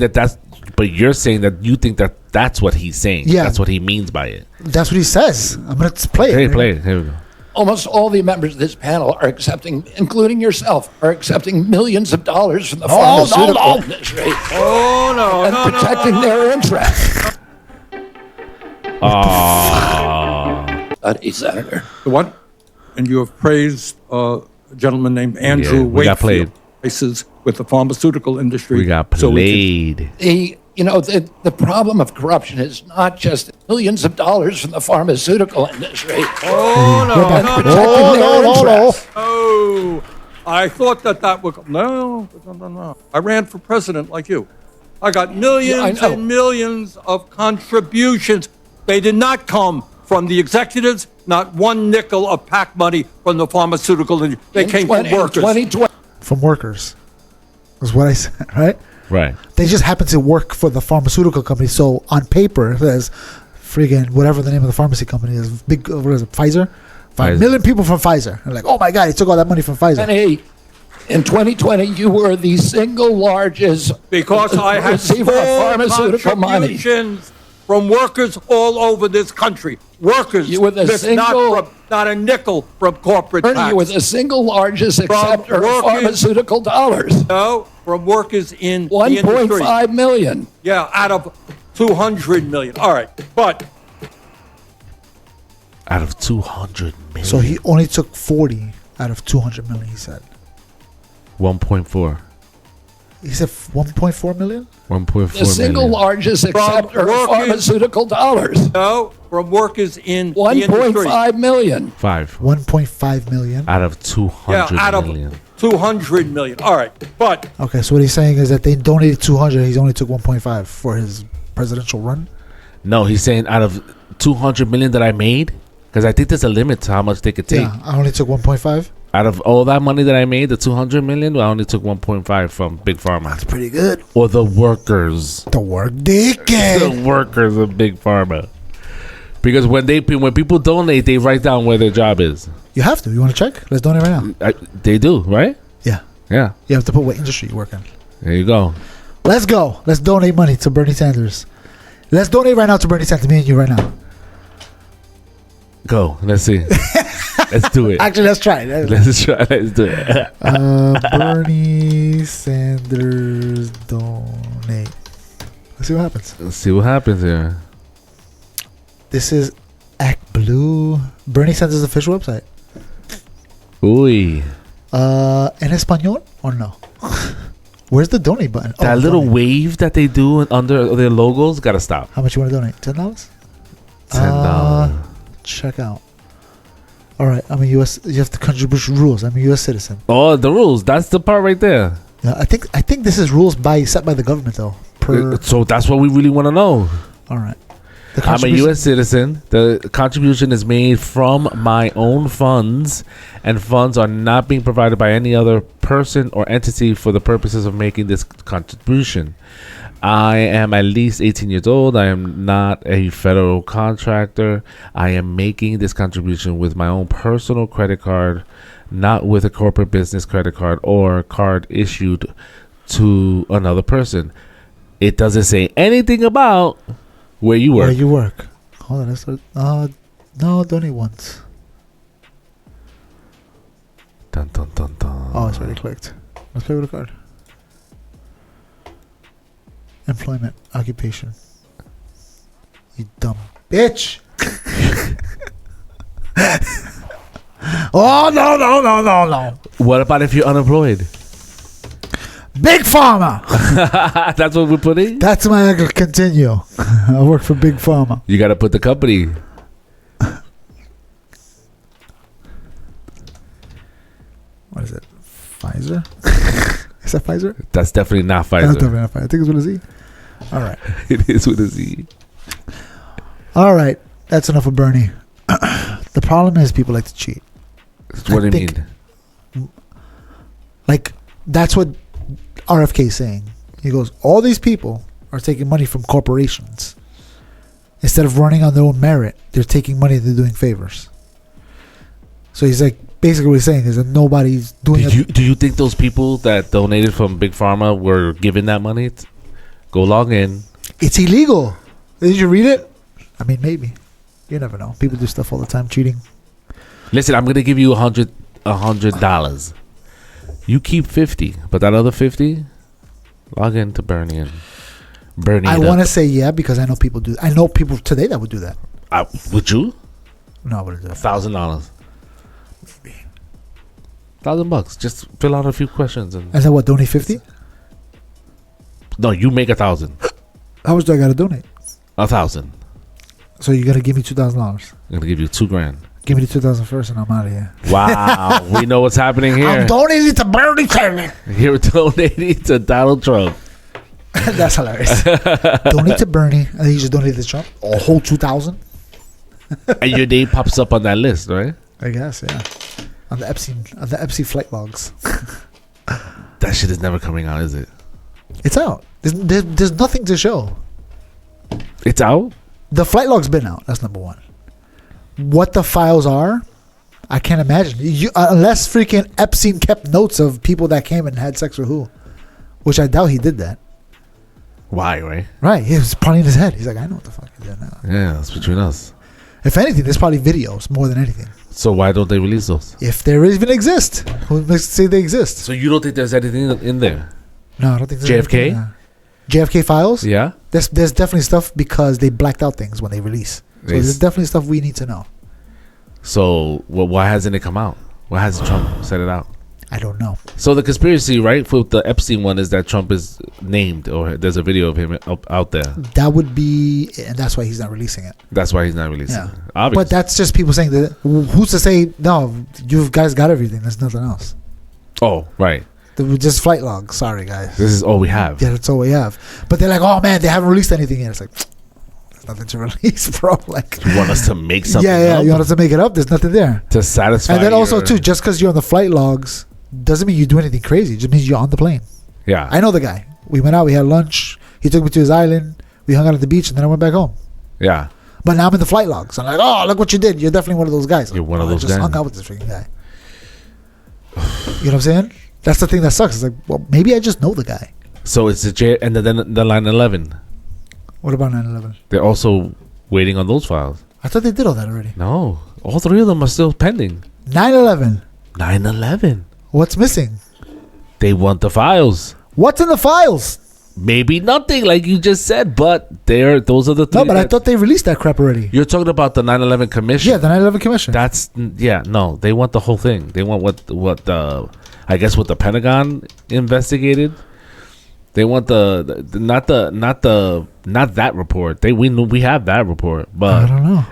but you're saying that you think that that's what he's saying. Yeah. That's what he means by it. That's what he says. I'm gonna play Hey, it. play it. Here we go. Almost all the members of this panel are accepting, including yourself, are accepting millions of dollars from the pharmaceutical industry Oh, no, and no, no, protecting no, no. their interests. Senator. The what? And you have praised a gentleman named Andrew Yeah, we got played. Wakefield. Places with the pharmaceutical industry. We got so played. The problem of corruption is not just millions of dollars from the pharmaceutical industry. Oh, no, and no, protecting no, their no, interests. Oh, I thought that would... No. I ran for president like you. I got millions Yeah, I know. and millions of contributions. They did not come from the executives, not one nickel of PAC money from the pharmaceutical industry. They came from workers. 2020. From workers. Is what I said, right? Right. They just happen to work for the pharmaceutical company. So on paper, it says, friggin' whatever the name of the pharmacy company is, big, what is it, Pfizer? 5 million people from Pfizer. And like, oh my God, he took all that money from Pfizer. In 2020, you were the single largest Because I had receiver of full pharmaceutical money. contributions from workers all over this country. Workers You were the missed single- not a nickel from corporate Bernie, tax. you were the single largest acceptor of workers- pharmaceutical dollars. No, from workers in the industry. 1.5 million. Yeah, out of 200 million. All right, but Out of 200 million. So he only took 40 out of 200 million, he said. 1.4. He said 1.4 million? 1.4 The single million. largest acceptor of workers- pharmaceutical dollars. no, from workers in the industry. 1.5 million. 5. 1.5 million? Out of 200 Yeah, out of million. 200 million. All right, but Okay, so what he's saying is that they donated 200. He's only took 1.5 for his presidential run. No, he's saying out of 200 million that I made, because I think there's a limit to how much they could take. Yeah, I only took 1.5. Out of all that money that I made, the 200 million, I only took 1.5 from Big Pharma. That's pretty good. Or the workers. The work dickhead. The workers of Big Pharma. Because when people donate, they write down where their job is. You have to. You want to check? Let's donate right now. They do, right? Yeah. Yeah. You have to put what industry you work in. There you go. Let's go. Let's donate money to Bernie Sanders. Let's donate right now to Bernie Sanders. Me and you right now. Go. Let's see. Let's do it. Actually, let's try it. Let's try. Let's do it. Bernie Sanders donate. Let's see what happens. Let's see what happens here. This is Act Blue. Bernie Sanders' official website. Ooh. En español or no? Where's the donate button? That little donate. wave that they do under their logos gotta stop. How much you want to donate? $10? $10. Check out. All right, I'm a U.S. You have to contribute rules. I'm a U.S. citizen. Oh, the rules. That's the part right there. Yeah, I think this is rules set by the government though. Per So that's what we really want to know. all right. I'm a U.S. citizen. The contribution is made from my own funds, and funds are not being provided by any other person or entity for the purposes of making this contribution. I am at least 18 years old. I am not a federal contractor. I am making this contribution with my own personal credit card, not with a corporate business credit card or card issued to another person. It doesn't say anything about where you work. Where you work. Hold on. No, donate once. Dun, dun, dun, dun. Oh, it's already clicked. Let's play with a card. Employment, occupation. You dumb bitch. Oh, no. What about if you're unemployed? Big Pharma. That's what we're putting? That's my continue. I work for Big Pharma. You got to put the company. What is it? Pfizer? Is that Pfizer? That's definitely not Pfizer. That's definitely not Pfizer. I think it's with a Z. All right. It is with a Z. All right. That's enough of Bernie. The problem is people like to cheat. What do you mean? Like, that's what RFK is saying. He goes, all these people are taking money from corporations. Instead of running on their own merit, they're taking money and they're doing favors. So he's like, basically what he's saying is that nobody's doing it. Do you think those people that donated from Big Pharma were given that money? Go log in. It's illegal. Did you read it? I mean, maybe. You never know. People do stuff all the time, cheating. Listen, I'm gonna give you $100. You keep 50, but that other 50, log into Bernie and Bernie. I want to say yeah because I know people do. I know people today that would do that. Would you? No, I wouldn't do that. $1,000. $1,000. Just fill out a few questions and. I said what? Donate 50? No, you make 1,000. How much do I gotta donate? 1,000. So you gotta give me $2,000. I'm gonna give you $2,000. Give me the 2,000 first, and I'm out of here. Wow, we know what's happening here. I'm donating to Bernie Sanders. You're donating to Donald Trump. That's hilarious. Donate to Bernie, and then you just donate to Trump. A whole 2,000. And your name pops up on that list, right? I guess, yeah. On the Epstein flight logs. That shit is never coming out, is it? It's out. There's nothing to show. It's out? The flight log's been out. That's number one. What the files are, I can't imagine. Unless freaking Epstein kept notes of people that came and had sex with who, which I doubt he did that. Why, right? Right. He was probably in his head. He's like, I know what the fuck he did now. Yeah, that's between us. If anything, there's probably videos more than anything. So why don't they release those? If there even exist, who makes say they exist? So you don't think there's anything in there? No, I don't think there's JFK? anything, JFK files? Yeah? There's definitely stuff because they blacked out things when they release. So there's definitely stuff we need to know. So why hasn't it come out? Why hasn't Trump said it out? I don't know. So the conspiracy, right, for the Epstein one is that Trump is named or there's a video of him out there. That would be, and that's why he's not releasing it. That's why he's not releasing Yeah. it. Obviously. But that's just people saying that. Who's to say, no, you guys got everything. There's nothing else. Oh, right. Just flight logs. Sorry, guys. This is all we have. Yeah, that's all we have. But they're like, oh, man, they haven't released anything yet. It's like, there's nothing to release, bro. Like, You want us to make something yeah, up? you want us to make it up? There's nothing there. To satisfy And then also, too, just because you're on the flight logs doesn't mean you do anything crazy. It just means you're on the plane. Yeah. I know the guy. We went out. We had lunch. He took me to his island. We hung out at the beach, and then I went back home. Yeah. But now I'm in the flight logs. I'm like, oh, look what you did. You're definitely one of those guys. You're one of I those just guys. hung out with this freaking guy. You know what I'm saying? That's the thing that sucks. It's like, well, maybe I just know the guy. So it's and then the 9/11. What about 9/11? They're also waiting on those files. I thought they did all that already. No. All three of them are still pending. 9/11. 9/11. What's missing? They want the files. What's in the files? Maybe nothing, like you just said, but those are the three. No, but I thought they released that crap already. You're talking about the 9/11 commission. Yeah, the 9/11 commission. No, they want the whole thing. They want what I guess what the Pentagon investigated. They want not that report. We have that report, but I don't know.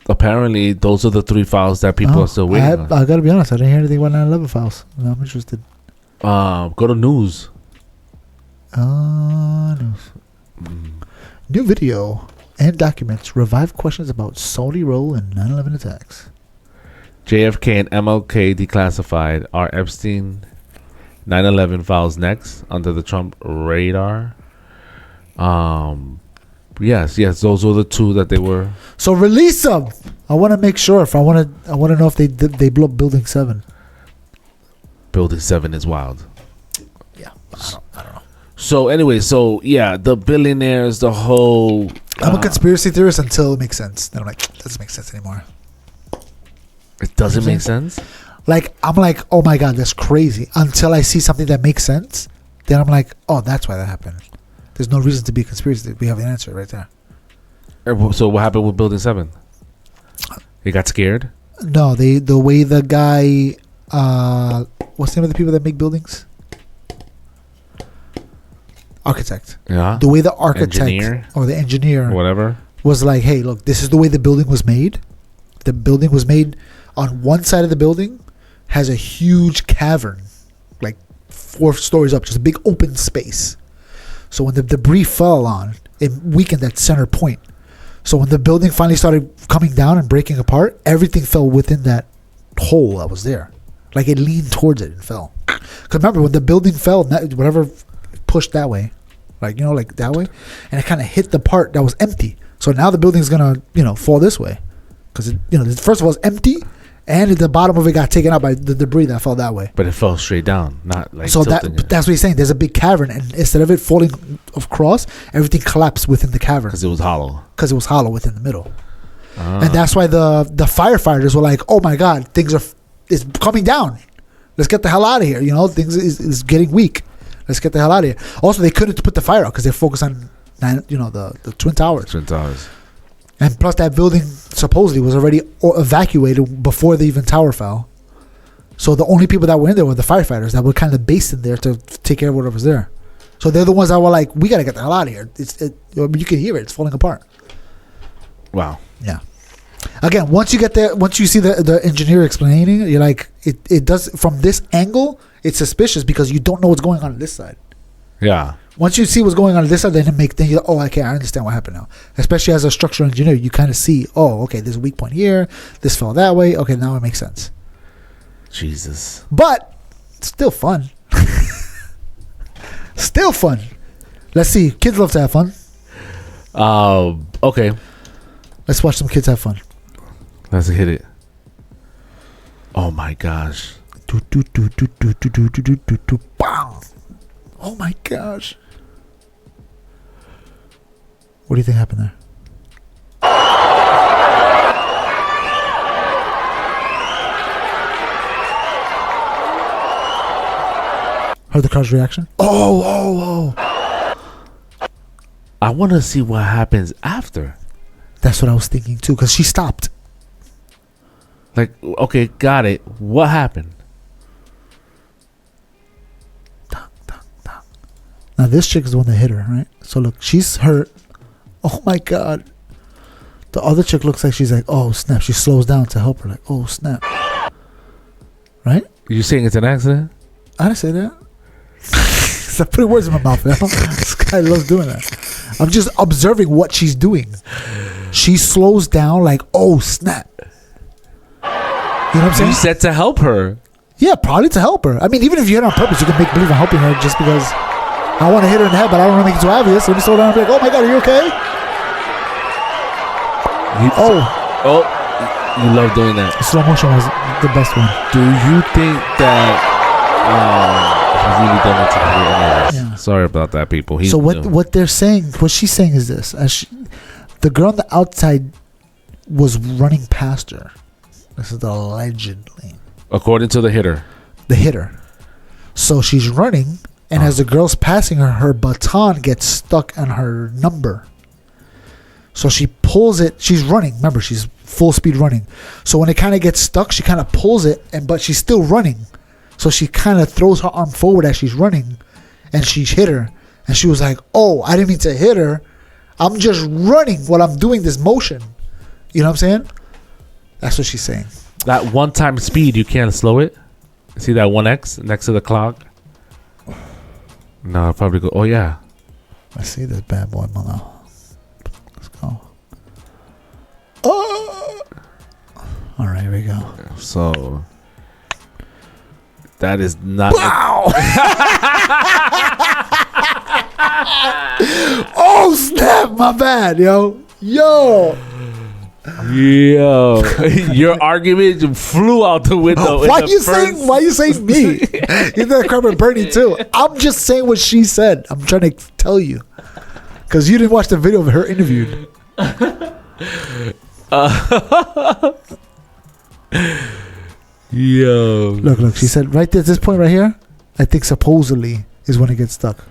Apparently those are the three files that people are still waiting on. I gotta be honest, I didn't hear anything about 9/11 files. No, I'm interested. Go to news. News. New video and documents revive questions about Saudi role in 9/11 attacks. JFK and MLK declassified. Are Epstein 9/11 files next under the Trump radar? Yes, those were the two that they were. So release them. I want to make sure. I want to know if they blew up Building 7. Building 7 is wild. Yeah, I don't know. So anyway, the billionaires, the whole. I'm a conspiracy theorist until it makes sense. Then I'm like, it doesn't make sense anymore. It doesn't make sense. Like I'm like, oh my god, that's crazy. Until I see something that makes sense, then I'm like, oh, that's why that happened. There's no reason to be a conspiracy. We have the answer right there. So what happened with Building 7? He got scared? No, the way the guy, what's the name of the people that make buildings? Architect. Yeah. The way the architect or the engineer, whatever, was like, hey, look, this is the way the building was made. The building was made on one side of the building has a huge cavern, like 4 stories up, just a big open space. So when the debris fell on, it weakened that center point. So when the building finally started coming down and breaking apart, everything fell within that hole that was there. Like it leaned towards it and fell. Because remember, when the building fell, whatever pushed that way, like, like that way, and it kind of hit the part that was empty. So now the building's going to, fall this way. Because, first of all, it's empty, and the bottom of it got taken out by the debris that fell that way. But it fell straight down, not like so tilting it. That's what he's saying. There's a big cavern, and instead of it falling across, everything collapsed within the cavern. Because it was hollow. Because it was hollow within the middle. And that's why the firefighters were like, oh my God, it's coming down. Let's get the hell out of here. Things is getting weak. Let's get the hell out of here. Also, they couldn't put the fire out because they're focused on, the Twin Towers. Twin Towers. And plus, that building supposedly was already evacuated before the even tower fell. So the only people that were in there were the firefighters that were kind of based in there to take care of whatever was there. So they're the ones that were like, we got to get the hell out of here. You can hear it. It's falling apart. Wow. Yeah. Again, once you get there, once you see the engineer explaining it, you're like, it does, from this angle, it's suspicious because you don't know what's going on this side. Yeah. Once you see what's going on this side, then you're like, oh, okay, I understand what happened now. Especially as a structural engineer, you kind of see, oh, okay, there's a weak point here. This fell that way. Okay, now it makes sense. Jesus. But still fun. Still fun. Let's see. Kids love to have fun. Okay. Let's watch some kids have fun. Let's hit it. Oh my gosh. Bang. Oh my gosh. What do you think happened there? Heard the car's reaction? Oh. I want to see what happens after. That's what I was thinking too, because she stopped. Like, okay, got it. What happened? Now this chick is the one that hit her, right? So look, she's hurt. Oh my God. The other chick looks like she's like, oh snap. She slows down to help her, like, oh snap. Right? You saying it's an accident? I didn't say that. Stop putting words in my mouth, yo. This guy loves doing that. I'm just observing what she's doing. She slows down like, oh snap. You know what I'm saying? You said to help her. Yeah, probably to help her. I mean, even if you hit her on purpose, you can make believe I'm helping her just because I want to hit her in the head, but I don't want to make it too obvious. So let me slow down and be like, oh my God, are you okay? You love doing that. Slow motion was the best one. Do you think that he really done it to her? Yeah. Sorry about that, people. So what they're saying, what she's saying is this: the girl on the outside was running past her. This is allegedly, according to the hitter. The hitter. So she's running, and as the girl's passing her, her baton gets stuck on her number. So she pulls it. She's running. Remember, she's full speed running. So when it kind of gets stuck, she kind of pulls it, but she's still running. So she kind of throws her arm forward as she's running, and she hit her. And she was like, "Oh, I didn't mean to hit her. I'm just running while I'm doing this motion." You know what I'm saying? That's what she's saying. That one-time speed, you can't slow it. See that 1X next to the clock? No, I'll probably go. Oh yeah. Let's see this bad boy, mother. Let's go. Oh! All right, here we go. So that is not. Wow! Oh snap! My bad, yo. Yo, your argument flew out the window. Why you saying me? You know Kramer Bernie too. I'm just saying what she said. I'm trying to tell you because you didn't watch the video of her interviewed. Yo, Look. She said right there at this point right here. I think supposedly is when it gets stuck.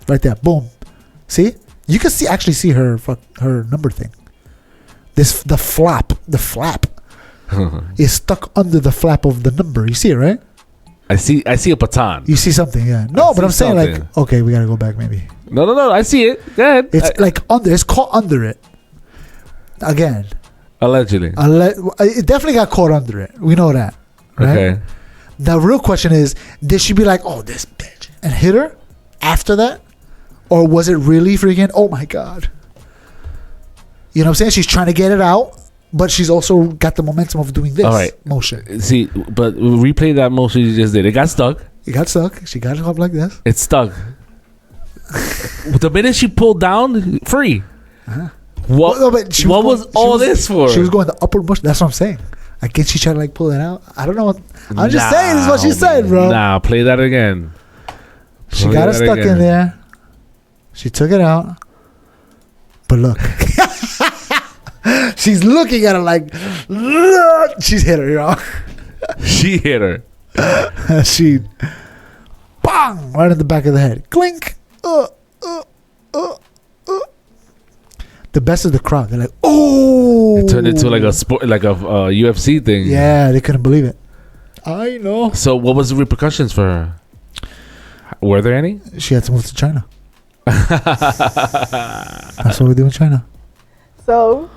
Right there, boom. See, you can actually see her number thing. The flap is stuck under the flap of the number. You see it, right? I see a baton. You see something, yeah. No, but I'm saying something. Like, okay, we gotta go back maybe. No. I see it. Go ahead. It's like under. It's caught under it. Again. Allegedly. It definitely got caught under it. We know that, right? Okay. The real question is, did she be like, "Oh, this bitch," and hit her after that, or was it really freaking? Oh my god. You know what I'm saying? She's trying to get it out, but she's also got the momentum of doing this motion. See, but replay that motion you just did. It got stuck. It got stuck. She got it up like this. It's stuck. The minute she pulled down, free. Uh-huh. What was all this for? She was going the upward motion. That's what I'm saying. I guess she tried to like pull it out. I don't know. I'm just saying. This is what she said, bro. Nah, play that again. She got it stuck in there. She took it out. But look. She's looking at her like, she's hit her, you know. She hit her. She, bang, right in the back of the head. Clink. The best of the crowd. They're like, oh. It turned into like a sport, like a UFC thing. Yeah, they couldn't believe it. I know. So what was the repercussions for her? Were there any? She had to move to China. That's what we do in China. So,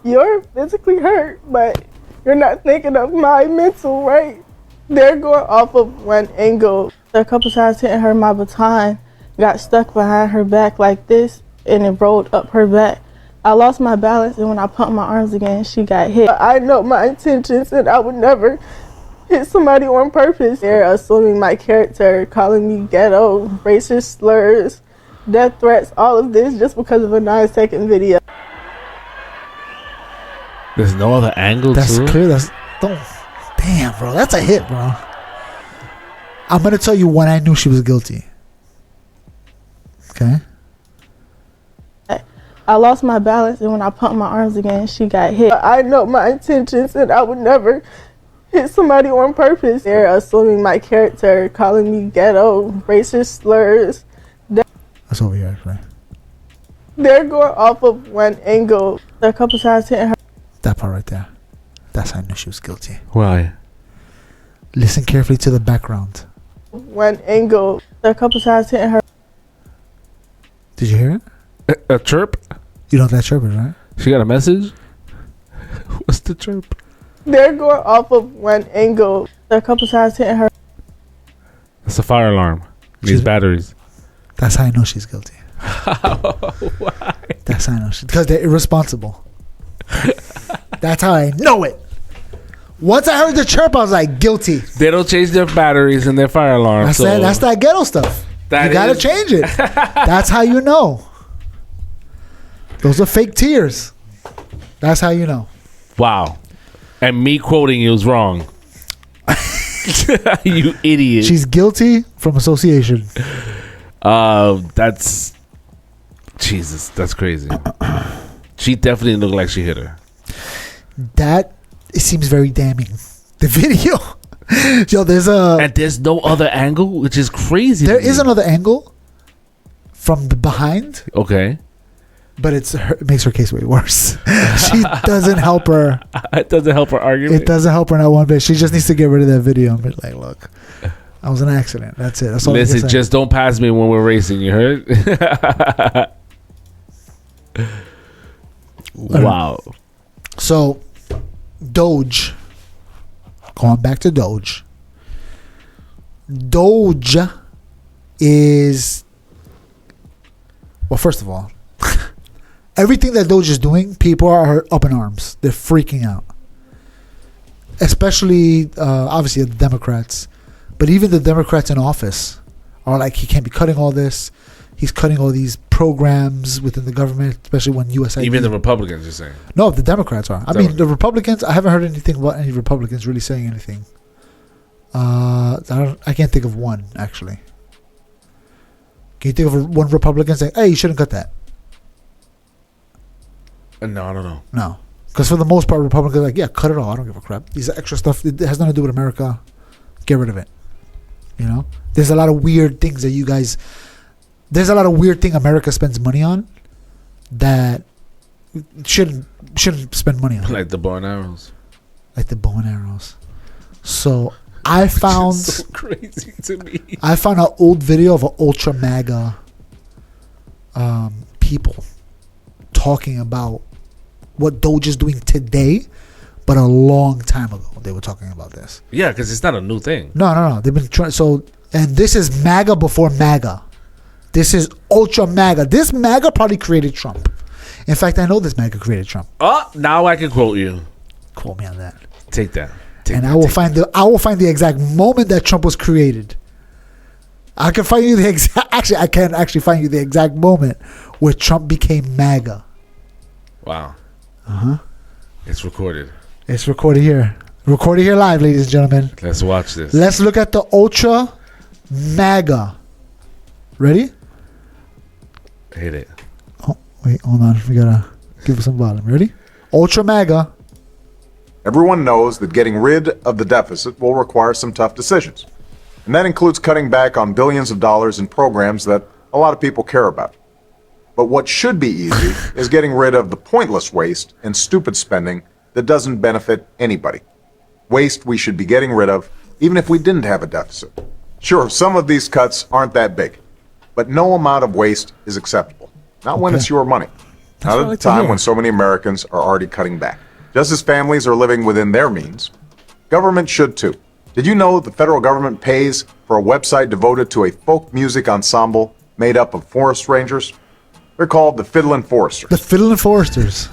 you're physically hurt, but you're not thinking of my mental, right? They're going off of one angle. A couple times hitting her, my baton got stuck behind her back like this, and it rolled up her back. I lost my balance, and when I pumped my arms again, she got hit. I know my intentions, and I would never hit somebody on purpose. They're assuming my character, calling me ghetto, racist slurs, death threats, all of this just because of a 9-second video. There's no other angle. That's clear. Damn, bro. That's a hit, bro. I'm gonna tell you when I knew she was guilty. Okay. I lost my balance, and when I pumped my arms again, she got hit. I know my intentions, and I would never hit somebody on purpose. They're assuming my character, calling me ghetto, racist slurs. That's over here, actually. They're going off of one angle. A couple times hitting her. That part right there. That's how I knew she was guilty. Why? Listen carefully to the background. One angle. A couple times hitting her. Did you hear it? A chirp? You know what that chirp is, right? She got a message? What's the chirp? They're going off of one angle. A couple times hitting her. It's a fire alarm. These batteries. That's how I know she's guilty. Why? That's how I know because they're irresponsible. That's how I know it. Once I heard the chirp, I was like, guilty. They don't change their batteries in their fire alarm. That's that ghetto stuff. You gotta change it. That's how you know. Those are fake tears. That's how you know. Wow. And me quoting you is wrong. You idiot. She's guilty from association. That's Jesus. That's crazy. She definitely looked like she hit her. It seems very damning. The video. Yo, there's no other angle, which is crazy. There is another angle from the behind. Okay. But it makes her case way worse. She doesn't help her. It doesn't help her argument. It doesn't help her not one bit. She just needs to get rid of that video and be like, look, I was an accident. That's it. That's all. Listen, just don't pass me when we're racing. You heard? Wow. So, DOGE. Going back to DOGE. DOGE is Well, first of all, everything that DOGE is doing, people are up in arms. They're freaking out. Especially, obviously, the Democrats. But even the Democrats in office are like, he can't be cutting all this. He's cutting all these programs within the government, especially when USAID. Even the Republicans, you're saying? No, the Democrats are. I mean, the Republicans, I haven't heard anything about any Republicans really saying anything. I can't think of one, actually. Can you think of one Republican saying, hey, you shouldn't cut that? No, I don't know. No. Because for the most part, Republicans are like, yeah, cut it all. I don't give a crap. These extra stuff, it has nothing to do with America. Get rid of it. You know? There's a lot of weird things that you guys... There's a lot of weird thing America spends money on that shouldn't spend money on. Like the bow and arrows. Like the bow and arrows. So I found... so crazy to me. I found an old video of an ultra MAGA people talking about what DOGE is doing today, but a long time ago they were talking about this. Yeah, because it's not a new thing. No. They've been trying. So, and this is MAGA before MAGA. This is ultra MAGA. This MAGA probably created Trump. In fact, I know this MAGA created Trump. Oh, now I can quote you. Quote me on that. Take that. I will find the exact moment that Trump was created. I can find you the exact. Actually, I can actually find you the exact moment where Trump became MAGA. Wow. Uh-huh. It's recorded. It's recorded here. Recorded here live, ladies and gentlemen. Let's watch this. Let's look at the ultra MAGA. Ready? Hit it. Oh, wait, hold on. We gotta give it some volume. Ready? Ultra MAGA. Everyone knows that getting rid of the deficit will require some tough decisions. And that includes cutting back on billions of dollars in programs that a lot of people care about. But what should be easy is getting rid of the pointless waste and stupid spending that doesn't benefit anybody. Waste we should be getting rid of, even if we didn't have a deficit. Sure, some of these cuts aren't that big, but no amount of waste is acceptable. Not when it's your money. Not at a time when so many Americans are already cutting back. Just as families are living within their means, government should too. Did you know the federal government pays for a website devoted to a folk music ensemble made up of forest rangers? They're called the Fiddlin' Foresters. The Fiddlin' Foresters.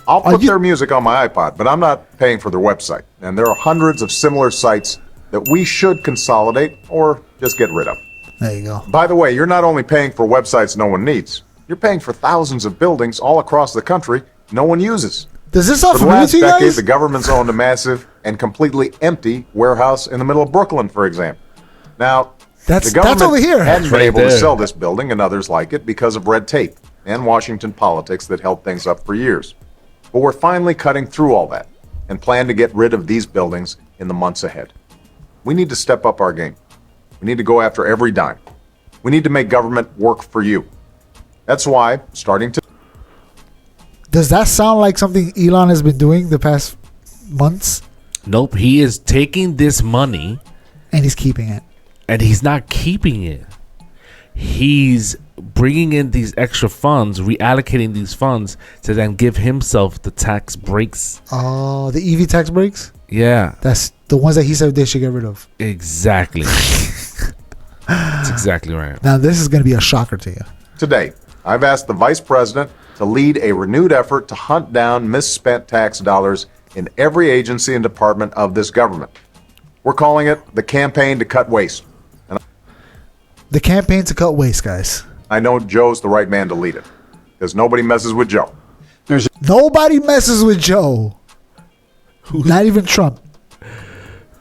I'll put their music on my iPod, but I'm not paying for their website. And there are hundreds of similar sites that we should consolidate or just get rid of. There you go. By the way, you're not only paying for websites no one needs, you're paying for thousands of buildings all across the country no one uses. Does this sound For the familiar last to you decade, guys? the government's owned a massive and completely empty warehouse in the middle of Brooklyn, for example. Now, That's the government over here. hadn't been Right able to there. sell this building and others like it because of red tape and Washington politics that held things up for years. But we're finally cutting through all that and plan to get rid of these buildings in the months ahead. We need to step up our game. We need to go after every dime. We need to make government work for you. That's why, starting to... Does that sound like something Elon has been doing the past months? Nope. He is taking this money And he's keeping it. and he's not keeping it. He's bringing in these extra funds, reallocating these funds to then give himself the tax breaks. Oh, the EV tax breaks? Yeah, That's the ones that he said they should get rid of. exactly. That's exactly right. Now, this is going to be a shocker to you. Today, I've asked the Vice President to lead a renewed effort to hunt down misspent tax dollars in every agency and department of this government. We're calling it the Campaign to Cut Waste. And The campaign to cut waste, guys. I know Joe's the right man to lead it, because nobody messes with Joe. Nobody messes with Joe. Not even Trump.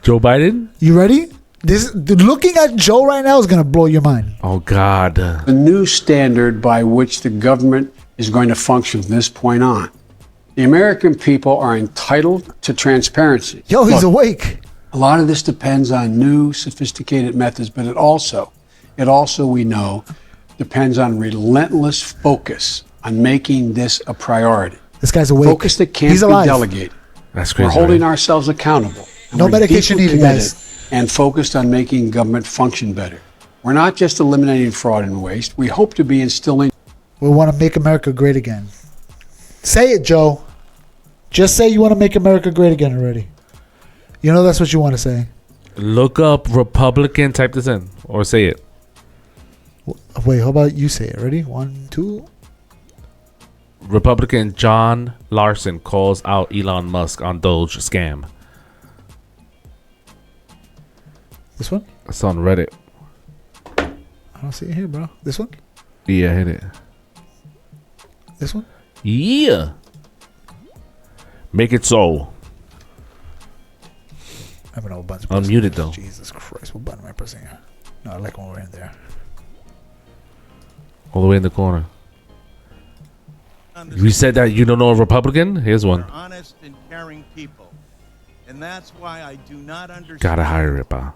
Joe Biden? You ready? Looking at Joe right now is going to blow your mind. Oh, God. The new standard by which the government is going to function from this point on. The American people are entitled to transparency. Yo, he's Look, awake. a lot of this depends on new, sophisticated methods, but it also, we know, depends on relentless focus on making this a priority. This guy's awake. Focus that can't He's be alive. delegated. That's crazy. We're holding right? ourselves accountable. And No we're medication deeply needed, guys. committed and focused on making government function better. We're not just eliminating fraud and waste. We hope to be instilling. We want to make America great again. Say it, Joe. Just say you want to make America great again already. You know that's what you want to say. Look up Republican, type this in, or say it. Wait, how about you say it? Ready? 1, 2. Republican John Larson calls out Elon Musk on DOGE scam. This one? It's on Reddit. I don't see it here, bro. This one? Yeah, hit it. This one? Yeah. Make it so. I don't know what button. Unmute it though. Jesus Christ, what button am I pressing here? No, I like when we're in there. All the way in the corner. You said that you don't know a Republican? Here's one. Honest and caring people. And that's why I do not understand. Gotta hire it, pa.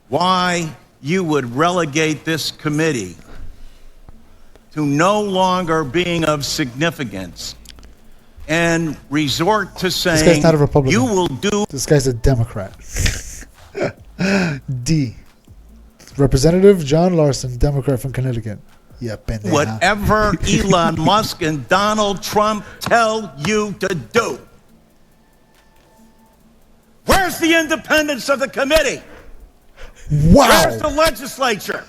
Why you would relegate this committee to no longer being of significance and resort to saying, this guy's not a Republican. You will do. This guy's a Democrat. D. Representative John Larson, Democrat from Connecticut. Yeah, pendeja. Whatever Elon Musk and Donald Trump tell you to do. Where's the independence of the committee? Wow. Where's the legislature?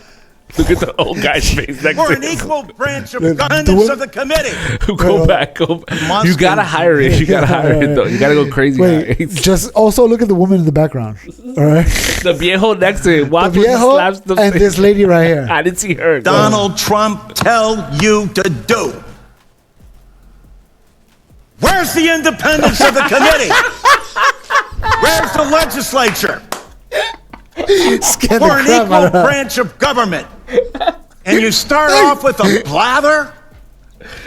Look at the old guy's face next We're to an him. equal branch of independence of the committee. Go back. You gotta hire it. You gotta hire it though. You gotta go crazy. Wait, just also look at the woman in the background. All right. The viejo next to him. Watch The when he viejo slaps the and this lady right here. I didn't see her. Donald Trump tell you to do. Where's the independence of the committee? Where's the legislature? We're an equal branch of government. And you start off with a blather,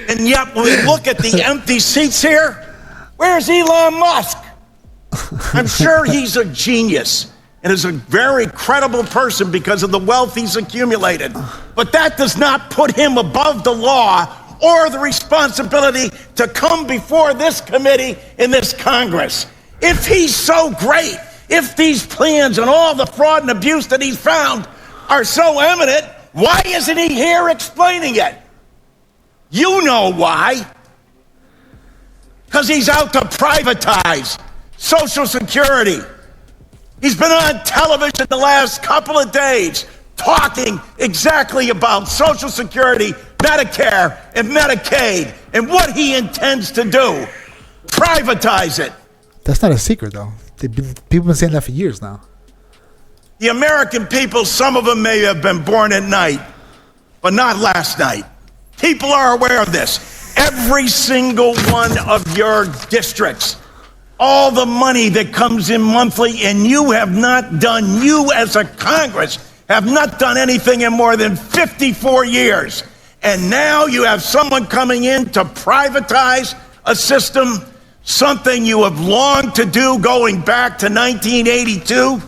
and yet when we look at the empty seats here, where's Elon Musk? I'm sure he's a genius and is a very credible person because of the wealth he's accumulated. But that does not put him above the law or the responsibility to come before this committee in this Congress. If he's so great, if these plans and all the fraud and abuse that he's found are so eminent, why isn't he here explaining it? You know why. Because he's out to privatize Social Security. He's been on television the last couple of days talking exactly about Social Security, Medicare, and Medicaid, and what he intends to do. Privatize it. That's not a secret, though. People have been saying that for years now. The American people, some of them may have been born at night, but not last night. People are aware of this. Every single one of your districts, all the money that comes in monthly, and you have not done, you as a Congress, have not done anything in more than 54 years. And now you have someone coming in to privatize a system, something you have longed to do going back to 1982,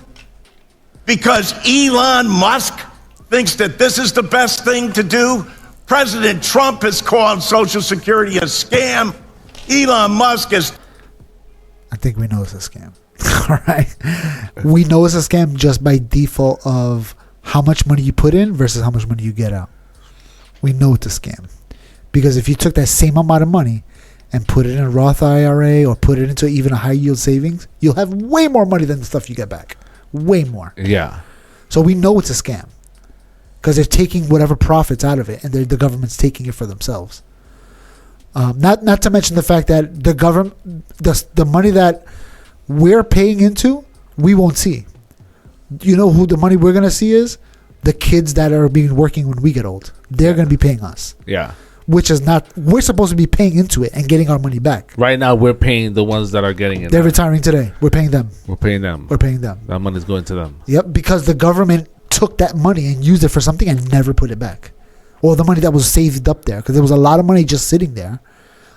because Elon Musk thinks that this is the best thing to do. President Trump has called Social Security a scam. Elon Musk is... I think we know it's a scam. All right. We know it's a scam just by default of how much money you put in versus how much money you get out. We know it's a scam. Because if you took that same amount of money and put it in a Roth IRA or put it into even a high yield savings, you'll have way more money than the stuff you get back. Way more. Yeah. So we know it's a scam. Because they're taking whatever profits out of it and the government's taking it for themselves. Not to mention the fact that the government, the money that we're paying into, we won't see. You know who the money we're going to see is? The kids that are being working when we get old. They're going to be paying us. Yeah. Which is not, we're supposed to be paying into it and getting our money back. Right now, we're paying the ones that are getting it. They're retiring today. We're paying them. We're paying them. We're paying them. That money's going to them. Yep, because the government took that money and used it for something and never put it back. Or the money that was saved up there, because there was a lot of money just sitting there.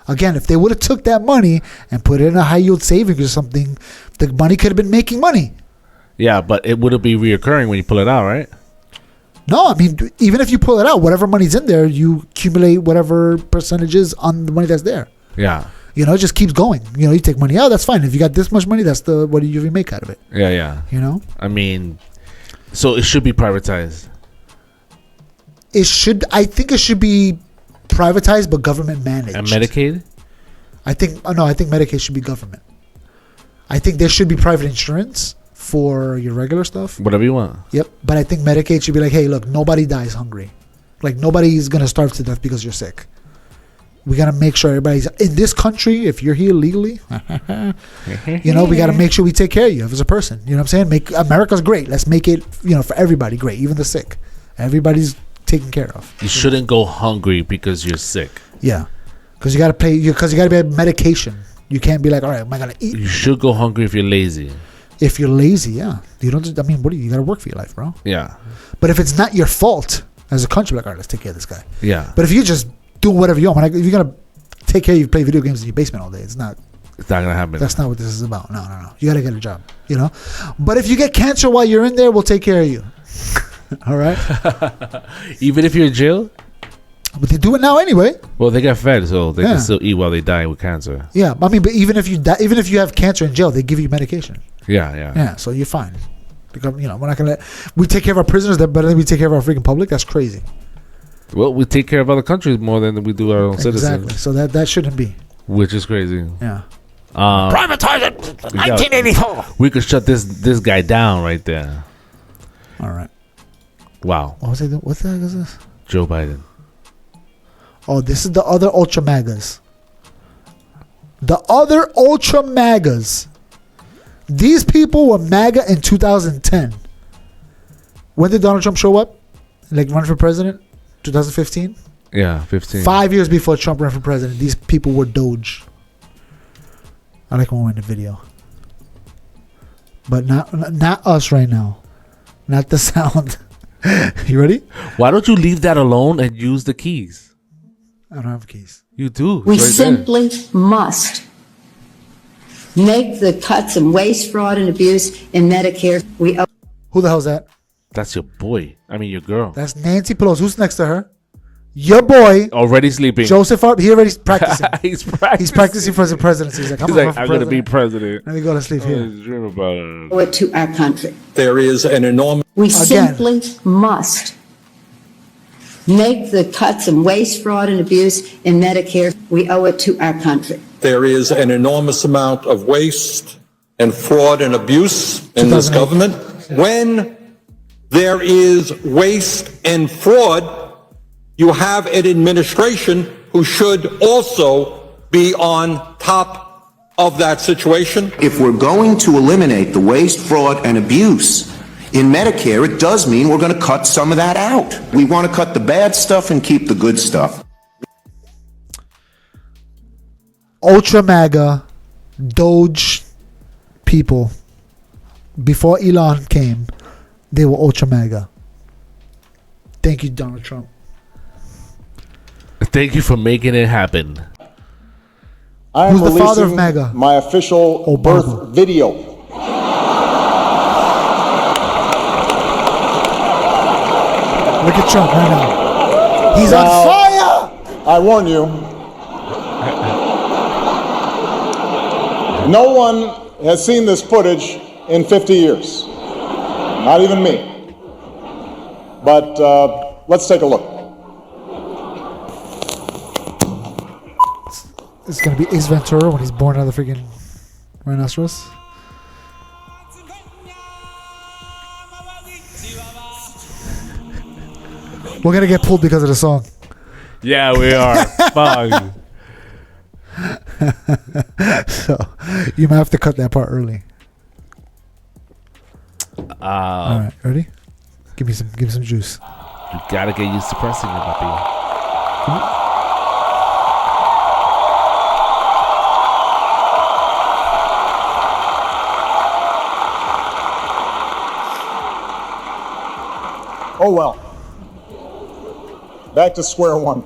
Again, if they would have took that money and put it in a high yield savings or something, the money could have been making money. Yeah, but it wouldn't be reoccurring when you pull it out, right? No, I mean, even if you pull it out, whatever money's in there, you accumulate whatever percentages on the money that's there. Yeah. You know, it just keeps going. You know, you take money out, that's fine. If you got this much money, that's what do you make out of it? Yeah, yeah. You know? I mean, so it should be privatized. I think it should be privatized, but government managed. And Medicaid? I think Medicaid should be government. I think there should be private insurance for your regular stuff. Whatever you want. Yep. But I think Medicaid should be like, hey, look, nobody dies hungry. Like, nobody's going to starve to death because you're sick. We got to make sure everybody's in this country. If you're here legally, you know, we got to make sure we take care of you as a person. You know what I'm saying? Make America's great. Let's make it, you know, for everybody great, even the sick. Everybody's taken care of. You shouldn't go hungry because you're sick. Yeah. Because you got to pay, because you got to be on medication. You can't be like, all right, am I going to eat? You should go hungry if you're lazy. If you're lazy, yeah. You don't, I mean, what do you got to work for your life, bro? Yeah. But if it's not your fault as a country, like, all right, let's take care of this guy. Yeah. But if you just do whatever you want, like, if you're going to take care of you, play video games in your basement all day, it's not going to happen. That's not what this is about. No. You got to get a job, you know? But if you get cancer while you're in there, we'll take care of you. All right? Even if you're in jail? But they do it now anyway. Well, they get fed, so they can still eat while they die with cancer. Yeah, I mean, but even if you die, even if you have cancer in jail, they give you medication. Yeah. So you're fine. Because, you know, we're not gonna we take care of our prisoners that better than we take care of our freaking public. That's crazy. Well, we take care of other countries more than we do our own citizens. Exactly. So that shouldn't be. Which is crazy. Yeah. Privatize it. 1984. We could shut this guy down right there. All right. Wow. What was I doing? What the heck is this? Joe Biden. Oh, this is the other ultra MAGAs. The other ultra MAGAs. These people were MAGA in 2010. When did Donald Trump show up? Like, run for president? 2015? Yeah, 15. 5 years before Trump ran for president, these people were DOGE. I like when we're in the video. But not us right now. Not the sound. You ready? Why don't you leave that alone and use the keys? I don't have keys. You do. We simply must make the cuts in waste, fraud, and abuse in Medicare. Who the hell's that? That's your boy. I mean, your girl. That's Nancy Pelosi. Who's next to her? Your boy. Already sleeping. Joseph, he already practicing. He's practicing. He's practicing for the presidency. He's like, I'm going to be president. Let me go to sleep here. Dream about it. Owe it to our country. There is an enormous... We simply must make the cuts in waste, fraud, and abuse in Medicare. We owe it to our country. There is an enormous amount of waste and fraud and abuse in this government. When there is waste and fraud, you have an administration who should also be on top of that situation. If we're going to eliminate the waste, fraud, and abuse in Medicare, it does mean we're going to cut some of that out. We want to cut the bad stuff and keep the good stuff. Ultra MAGA, DOGE people, before Elon came, they were ultra MAGA. Thank you, Donald Trump. Thank you for making it happen. I am Who's the father of releasing MAGA? my official birth video. Look at Trump right now. He's on fire! I warn you, no one has seen this footage in 50 years. Not even me. But let's take a look. It's going to be Ace Ventura when he's born out of the freaking rhinoceros. We're going to get pulled because of the song. Yeah, we are. Fuck. So, you might have to cut that part early. All right, ready? Give me some juice. You gotta get used to pressing it, puppy. Oh well. Back to square one.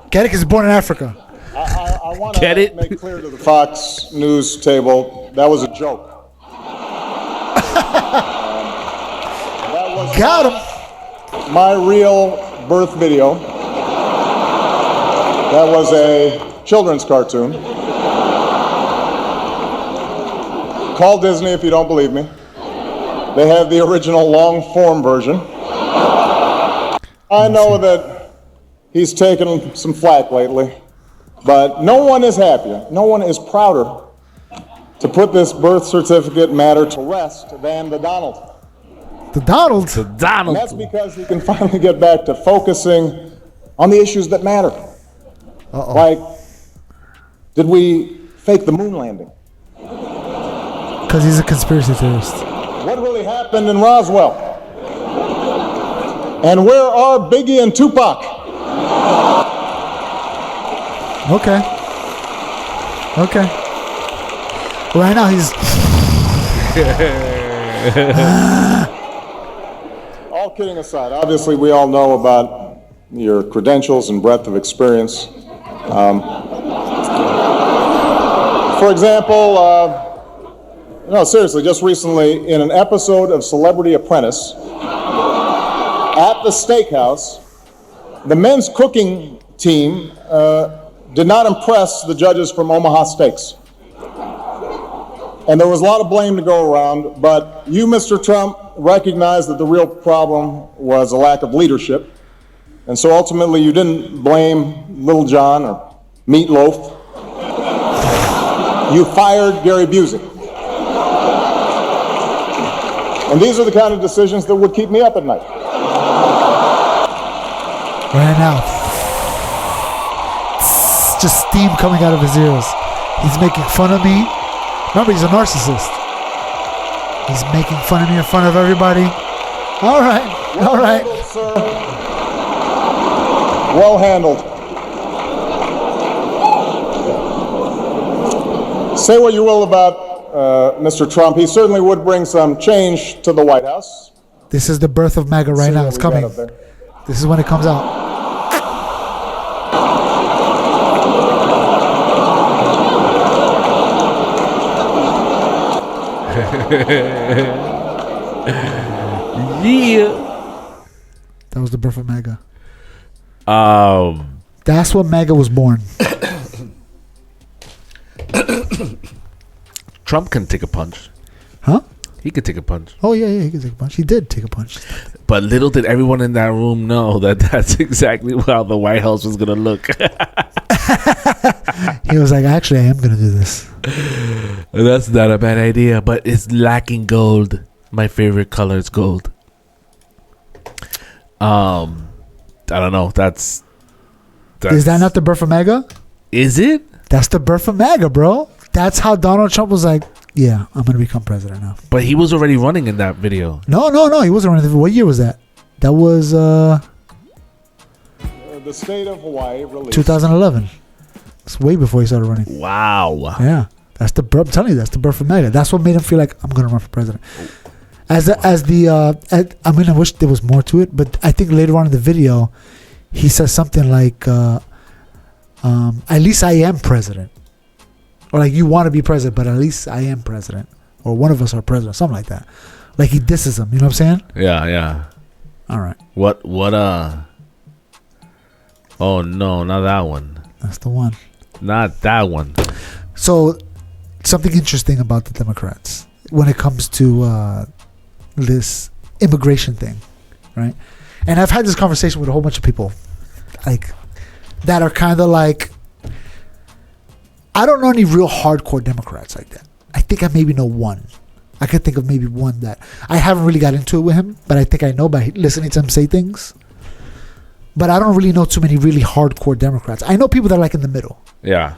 Get it? Because he's born in Africa. I want to make clear to the Fox News table that was a joke. Got him. My real birth video. That was a children's cartoon. Call Disney if you don't believe me. They have the original long-form version. I know that he's taken some flack lately, but no one is happier, no one is prouder to put this birth certificate matter to rest than the Donald. The Donald. The Donald. And that's because he can finally get back to focusing on the issues that matter. Like, did we fake the moon landing? Because he's a conspiracy theorist. What really happened in Roswell? And where are Biggie and Tupac? Okay. Right now he's... All kidding aside, obviously we all know about your credentials and breadth of experience. For example, no, seriously, just recently in an episode of Celebrity Apprentice at the steakhouse, the men's cooking team did not impress the judges from Omaha Steaks. And there was a lot of blame to go around, but you, Mr. Trump, recognized that the real problem was a lack of leadership. And so ultimately you didn't blame Little John or Meatloaf. You fired Gary Busey. And these are the kind of decisions that would keep me up at night. Right now. It's just steam coming out of his ears. He's making fun of me. Remember, he's a narcissist. He's making fun of me in front of everybody. All right. Well handled, sir. Well handled. Say what you will about Mr. Trump. He certainly would bring some change to the White House. This is the birth of MAGA right now. It's coming. This is when it comes out. Yeah. That was the birth of MAGA. That's when MAGA was born. Trump can take a punch. Huh? He could take a punch. Oh, yeah, he could take a punch. He did take a punch. But little did everyone in that room know that that's exactly how the White House was going to look. He was like, actually, I am going to do this. That's not a bad idea, but it's lacking gold. My favorite color is gold. I don't know. That's Is that not the birth of MAGA? Is it? That's the birth of MAGA, bro. That's how Donald Trump was like, yeah, I'm going to become president now. But he was already running in that video. No. He wasn't running. What year was that? That was The state of Hawaii released 2011. It's way before he started running. Wow. Yeah. That's the birth. I'm telling you, that's the birth of MAGA. That's what made him feel like I'm going to run for president. I mean, I wish there was more to it, but I think later on in the video, he says something like, at least I am president. Or like, you want to be president, but at least I am president. Or one of us are president. Something like that. Like he disses him. You know what I'm saying? Yeah. All right. What, oh no, not that one. That's the one. Not that one. So, something interesting about the Democrats when it comes to this immigration thing, right? And I've had this conversation with a whole bunch of people, like, that are kind of like, I don't know any real hardcore Democrats like that. I think I maybe know one. I could think of maybe one that I haven't really got into it with him, but I think I know by listening to him say things. But I don't really know too many really hardcore Democrats. I know people that are like in the middle. Yeah.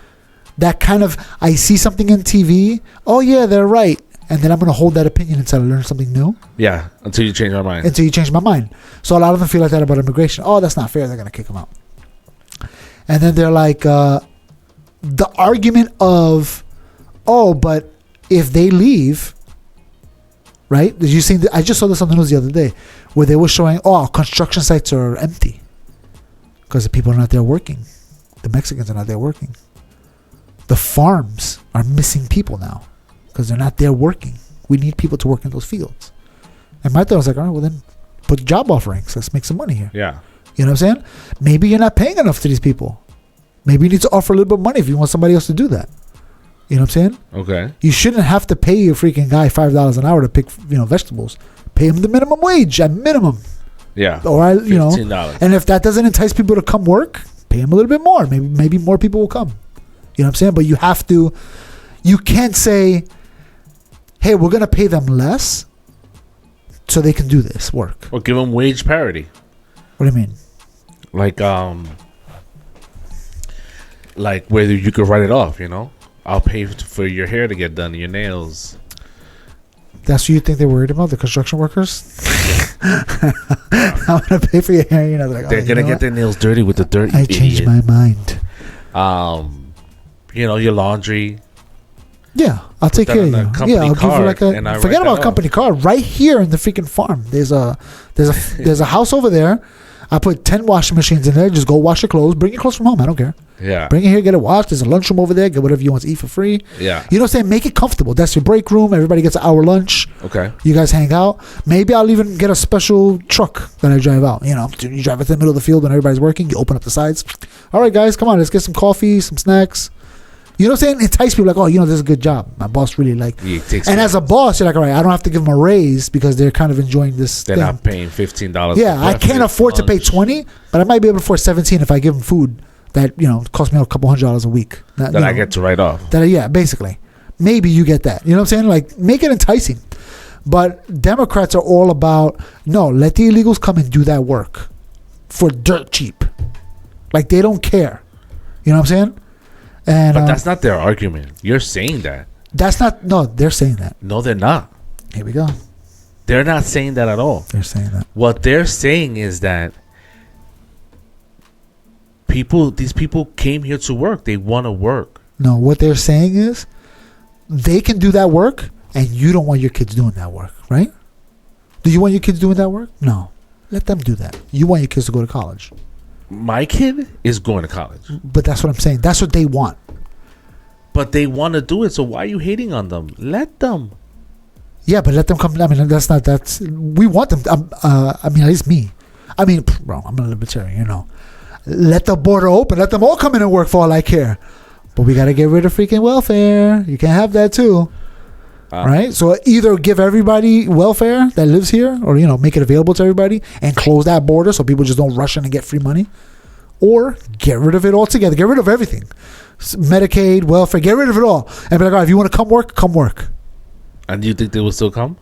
That kind of, I see something in TV, oh yeah, they're right. And then I'm going to hold that opinion until I learn something new. Yeah, until you change my mind. Until you change my mind. So a lot of them feel like that about immigration. Oh, that's not fair. They're going to kick them out. And then they're like, the argument of, oh, but if they leave, right? Did you see? I just saw this on the news the other day where they were showing, oh, construction sites are empty because the people are not there working. The Mexicans are not there working. The farms are missing people now because they're not there working. We need people to work in those fields. And my thought was like, all right, well then put job offerings. Let's make some money here. Yeah. You know what I'm saying? Maybe you're not paying enough to these people. Maybe you need to offer a little bit of money if you want somebody else to do that. You know what I'm saying? Okay. You shouldn't have to pay your freaking guy $5 an hour to pick, vegetables. Pay him the minimum wage at minimum. Yeah. Or $15. And if that doesn't entice people to come work, pay him a little bit more. Maybe more people will come. You know what I'm saying? But you can't say, hey, we're going to pay them less, so they can do this work. Or give them wage parity. What do you mean? Like whether you could write it off, you know? I'll pay for your hair to get done, your nails. That's what you think they're worried about, the construction workers? I'm going to pay for your hair. You know, they're going to get their nails dirty with the dirt. I changed my mind. You know, your laundry. Yeah, I'll take care of you. Yeah, I'll give you like a. Forget about a company card. Right here in the freaking farm, there's a house over there. I put 10 washing machines in there. Just go wash your clothes. Bring your clothes from home. I don't care. Yeah. Bring it here, get it washed. There's a lunchroom over there. Get whatever you want to eat for free. Yeah. You know what I'm saying? Make it comfortable. That's your break room. Everybody gets an hour lunch. Okay. You guys hang out. Maybe I'll even get a special truck that I drive out. You know, you drive it to the middle of the field when everybody's working. You open up the sides. All right, guys, come on. Let's get some coffee, some snacks. You know what I'm saying? Entice people like, oh, you know, this is a good job. My boss really liked it. And as a boss, you're like, all right, I don't have to give them a raise because they're kind of enjoying this thing. Not paying $15. Yeah, I can't afford to pay $20, but I might be able to afford $17 if I give them food that, you know, costs me a couple $100 a week. That I get to write off. Yeah, basically. Maybe you get that. You know what I'm saying? Like, make it enticing. But Democrats are all about, no, let the illegals come and do that work for dirt cheap. Like, they don't care. You know what I'm saying? And, but that's not their argument. You're saying that. That's not. No, they're saying that. No, they're not. Here we go. They're not saying that at all. They're saying that. What they're saying is that these people came here to work. They want to work. No, what they're saying is they can do that work and you don't want your kids doing that work, right? Do you want your kids doing that work? No. Let them do that. You want your kids to go to college. My kid is going to college. But that's what I'm saying. That's what they want. But they want to do it. So why are you hating on them? Let them. Yeah, but let them come. I mean, that's. We want them. I mean, at least me. I mean, bro, I'm a libertarian, you know. Let the border open. Let them all come in and work for all I care. But we got to get rid of freaking welfare. You can't have that too. Right? So either give everybody welfare that lives here or, you know, make it available to everybody and close that border so people just don't rush in and get free money. Or get rid of it altogether. Get rid of everything. Medicaid, welfare, get rid of it all. And be like, all right, if you want to come work, come work. And do you think they will still come?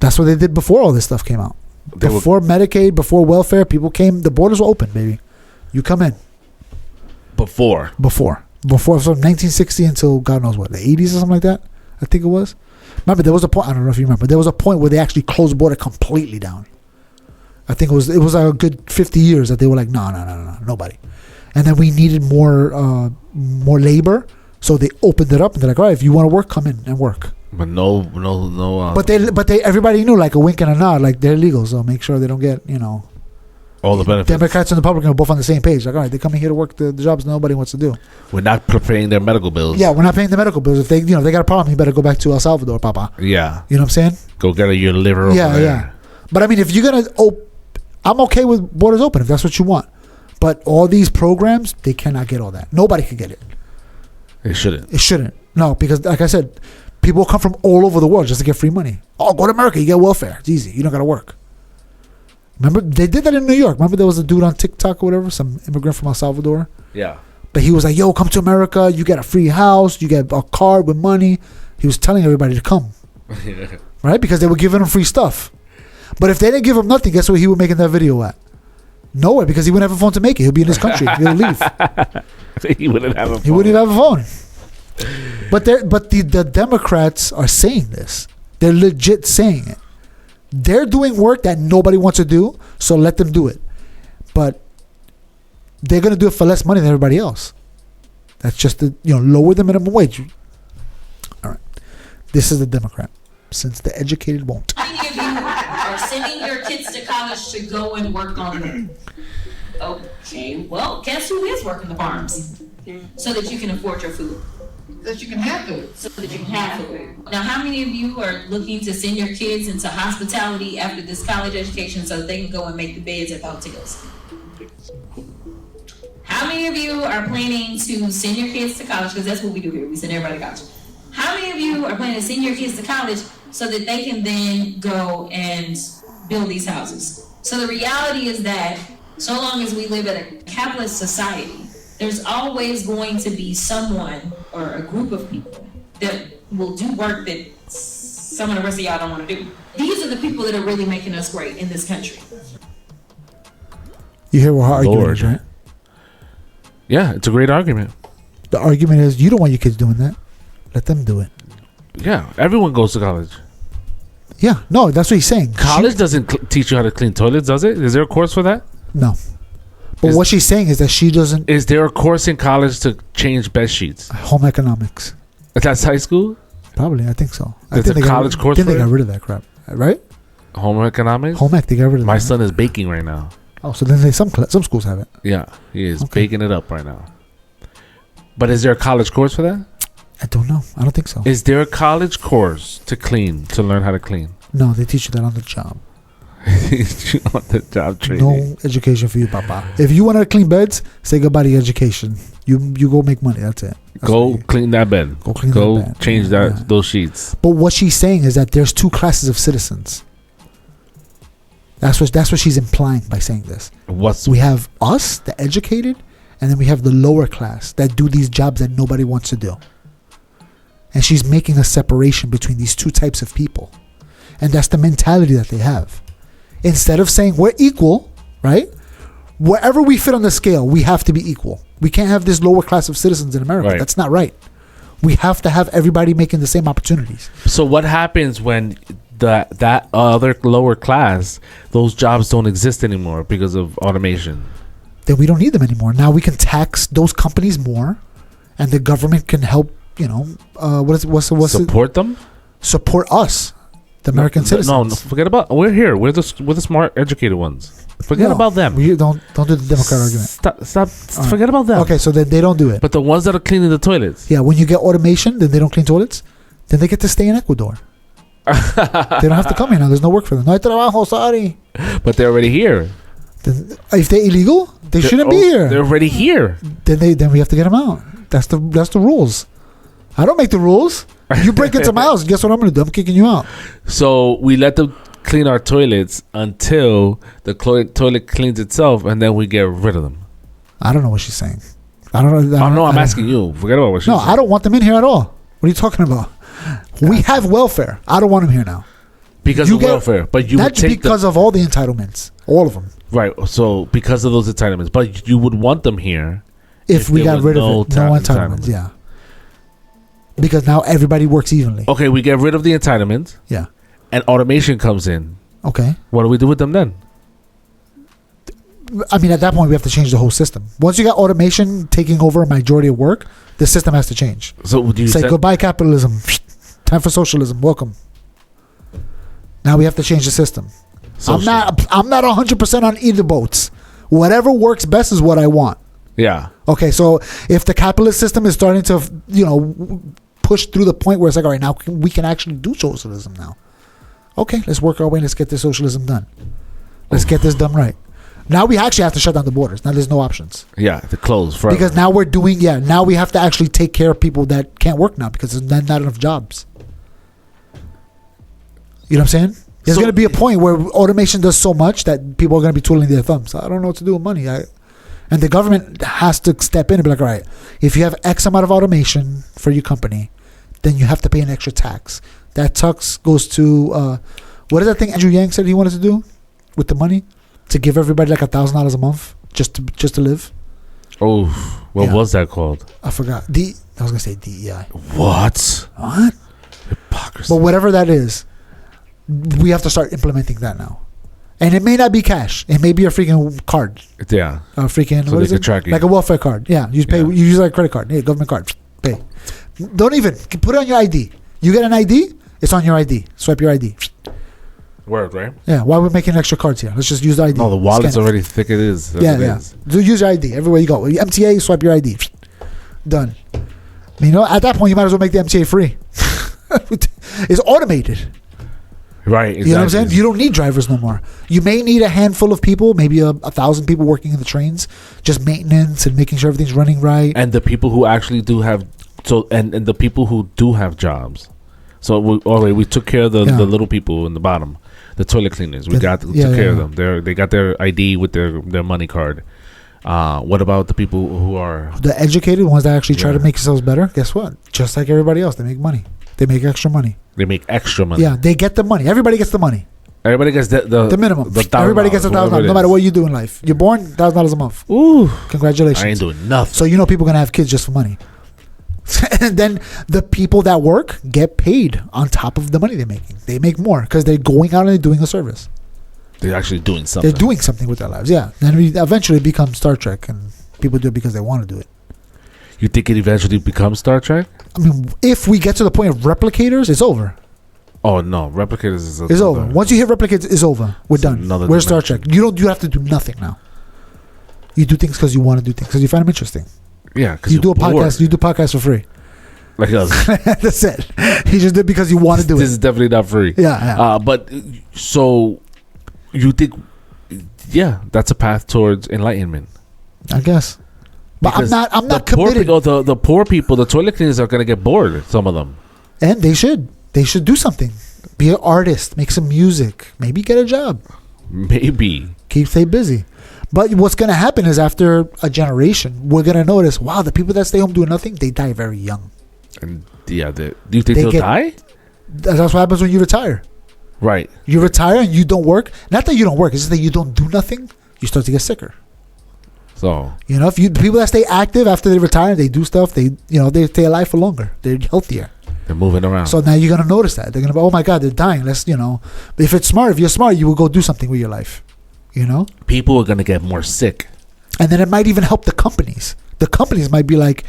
That's what they did before all this stuff came out. Before Medicaid, before welfare, people came, the borders were open, baby. You come in. Before from 1960 until God knows what, the 80s or something like that, I think it was. Remember, there was a point, I don't know if you remember, there was a point where they actually closed the border completely down. I think it was a good 50 years that they were like, no, nobody. And then we needed more labor, so they opened it up and they're like, all right, if you want to work, come in and work. But no. But they, everybody knew, like a wink and a nod, like they're legal, so make sure they don't get, you know, all the benefits. Democrats and Republicans are both on the same page. Like, all right, they're coming here to work the jobs nobody wants to do. We're not paying their medical bills. Yeah, we're not paying the medical bills. If they, you know, they got a problem, you better go back to El Salvador, Papa. Yeah. You know what I'm saying? Go get your liver over there. Yeah. But I mean, if you're gonna, I'm okay with borders open if that's what you want. But all these programs, they cannot get all that. Nobody can get it. It shouldn't. It shouldn't. No, because like I said, people come from all over the world just to get free money. Oh, go to America, you get welfare. It's easy. You don't got to work. Remember, they did that in New York. Remember, there was a dude on TikTok or whatever, some immigrant from El Salvador. Yeah. But he was like, yo, come to America. You get a free house. You get a card with money. He was telling everybody to come. Right? Because they were giving him free stuff. But if they didn't give him nothing, guess where he would making that video at? Nowhere, because he wouldn't have a phone to make it. He'll be in his country. He'll leave. He wouldn't have a phone. He wouldn't even have a phone. But the Democrats are saying this. They're legit saying it. They're doing work that nobody wants to do, so let them do it. But they're going to do it for less money than everybody else. That's just lower the minimum wage. All right. This is the Democrat. Since the educated won't. How many of you are sending your kids to college to go and work on them? Okay. Well, guess who is working the farms? So that you can afford your food. So that you can have food. So that you can have food. Now, how many of you are looking to send your kids into hospitality after this college education so they can go and make the beds at the hotels? How many of you are planning to send your kids to college? Because that's what we do here. We send everybody to college. How many of you are planning to send your kids to college so that they can then go and build these houses? So the reality is that so long as we live in a capitalist society, there's always going to be someone or a group of people that will do work that some of the rest of y'all don't want to do. These are the people that are really making us great in this country. You hear what her argument is, right? Yeah, it's a great argument. The argument is you don't want your kids doing that. Let them do it. Yeah, everyone goes to college. Yeah, no, that's what he's saying. College doesn't teach you how to clean toilets, does it? Is there a course for that? No. But what she's saying is that she doesn't... Is there a course in college to change bed sheets? Home economics. That's high school? Probably, I think so. There's a college course I think for they got it? rid of that crap, right? Home economics? Home ec, they got rid of My that. son is baking right now. Oh, so then some schools have it. Yeah, he is baking it up right now. But is there a college course for that? I don't know. I don't think so. Is there a college course to clean, to learn how to clean? No, they teach you that on the job. Teach you on the job training. No education for you, Papa. If you want to clean beds, say goodbye to your education. You go make money. That's it. Go clean that bed. Go clean Go that bed. change those sheets. But what she's saying is that there's two classes of citizens. That's what she's implying by saying this. We have us, the educated, and then we have the lower class that do these jobs that nobody wants to do. And she's making a separation between these two types of people. And that's the mentality that they have. Instead of saying we're equal, right? Wherever we fit on the scale, we have to be equal. We can't have this lower class of citizens in America. Right. That's not right. We have to have everybody making the same opportunities. So what happens when that other lower class, those jobs don't exist anymore because of automation? Then we don't need them anymore. Now we can tax those companies more, and the government can help. Support them? Support us, the American citizens. No, forget about. We're here. We're the smart, educated ones. Forget about them. We don't do the Democrat argument. Stop. Forget about them. Okay, so then they don't do it. But the ones that are cleaning the toilets. Yeah, when you get automation, then they don't clean toilets. Then they get to stay in Ecuador. They don't have to come here now. There's no work for them. No hay trabajo, sorry. But they're already here. Then, if they're illegal, they shouldn't be here. They're already here. Then we have to get them out. That's the rules. I don't make the rules. You break into my house. Guess what I'm going to do? I'm kicking you out. So we let them clean our toilets until the toilet cleans itself, and then we get rid of them. I don't know what she's saying. I don't know. I'm asking you. Forget about what she's saying. No, I don't want them in here at all. What are you talking about? We have welfare. I don't want them here now. Because of welfare. But you would that's take because of all the entitlements. All of them. Right. So because of those entitlements. But you would want them here if we got rid of it. No entitlements. Yeah. Because now everybody works evenly. Okay, we get rid of the entitlements. Yeah. And automation comes in. Okay. What do we do with them then? I mean, at that point, we have to change the whole system. Once you got automation taking over a majority of work, the system has to change. So do you say goodbye capitalism? Time for socialism. Welcome. Now we have to change the system. I'm not 100% on either boats. Whatever works best is what I want. Yeah. Okay, so if the capitalist system is starting to, push through the point where it's like, all right, now we can actually do socialism now. Okay, let's work our way. Let's get this socialism done. Let's get this done right. Now we actually have to shut down the borders. Now there's no options. Yeah, to close forever. Because now now we have to actually take care of people that can't work now because there's not enough jobs. You know what I'm saying? There's going to be a point where automation does so much that people are going to be twiddling their thumbs. I don't know what to do with money. And the government has to step in and be like, all right, if you have X amount of automation for your company, then you have to pay an extra tax. That tax goes to, what is that thing Andrew Yang said he wanted to do with the money? To give everybody like $1,000 a month just to live. Oh, what was that called? I forgot. I was going to say DEI. What? Hypocrisy. But whatever that is, we have to start implementing that now. And it may not be cash. It may be a freaking card. Yeah. A freaking, so what is it? Track you. Like a welfare card. Yeah. You use like a credit card. Yeah, government card. Pay. Don't even. Put it on your ID. You get an ID, it's on your ID. Swipe your ID. Word, right? Yeah. Why are we making extra cards here? Let's just use the ID. No, the wallet's already thick it is. Yeah. Use your ID. Everywhere you go. MTA, swipe your ID. Done. At that point, you might as well make the MTA free. It's automated. Right, exactly. You know what I'm saying? You don't need drivers no more. You may need a handful of people, maybe 1,000 people working in the trains, just maintenance and making sure everything's running right. And the people who actually do have, and the people who do have jobs. So we took care of the little people in the bottom, the toilet cleaners. We took care of them. They got their ID with their money card. What about the people who are the educated ones that actually try to make themselves better? Guess what? Just like everybody else, they make money. They make extra money. They make extra money. Yeah, they get the money. Everybody gets the money. Everybody gets the minimum. The Everybody gets $1,000, no matter what you do in life. You're born, $1,000 a month. Ooh, congratulations! I ain't doing nothing. So people gonna have kids just for money. And then the people that work get paid on top of the money they're making. They make more because they're going out and they're doing a service. They're actually doing something. They're doing something with their lives. Yeah. Then we eventually become Star Trek, and people do it because they want to do it. You think it eventually becomes Star Trek? I mean, if we get to the point of replicators, it's over. Oh no, replicators is It's over. Once you hit replicators, it's over. We're done. We're Star Trek. You have to do nothing now. You do things because you want to do things because you find them interesting. Yeah, because you do a podcast. You do podcasts for free. Like us. That's it. You just did it because you want to do it. This is definitely not free. Yeah. But so you think, yeah, that's a path towards enlightenment. I guess. But because I'm not the committed. Poor people, the poor people, the toilet cleaners are gonna get bored. Some of them. And they should. They should do something. Be an artist. Make some music. Maybe get a job. Maybe. Stay busy. But what's going to happen is after a generation, we're going to notice, wow, the people that stay home doing nothing, they die very young. And yeah, do you think they'll die? That's what happens when you retire. Right. You retire and you don't work. Not that you don't work. It's just that you don't do nothing. You start to get sicker. So if the people that stay active after they retire, they do stuff. They stay alive for longer. They're healthier. They're moving around. So now you're gonna notice that they're gonna be, oh my God, they're dying. Let's if you're smart, you will go do something with your life. People are gonna get more sick, and then it might even help the companies. The companies might be like,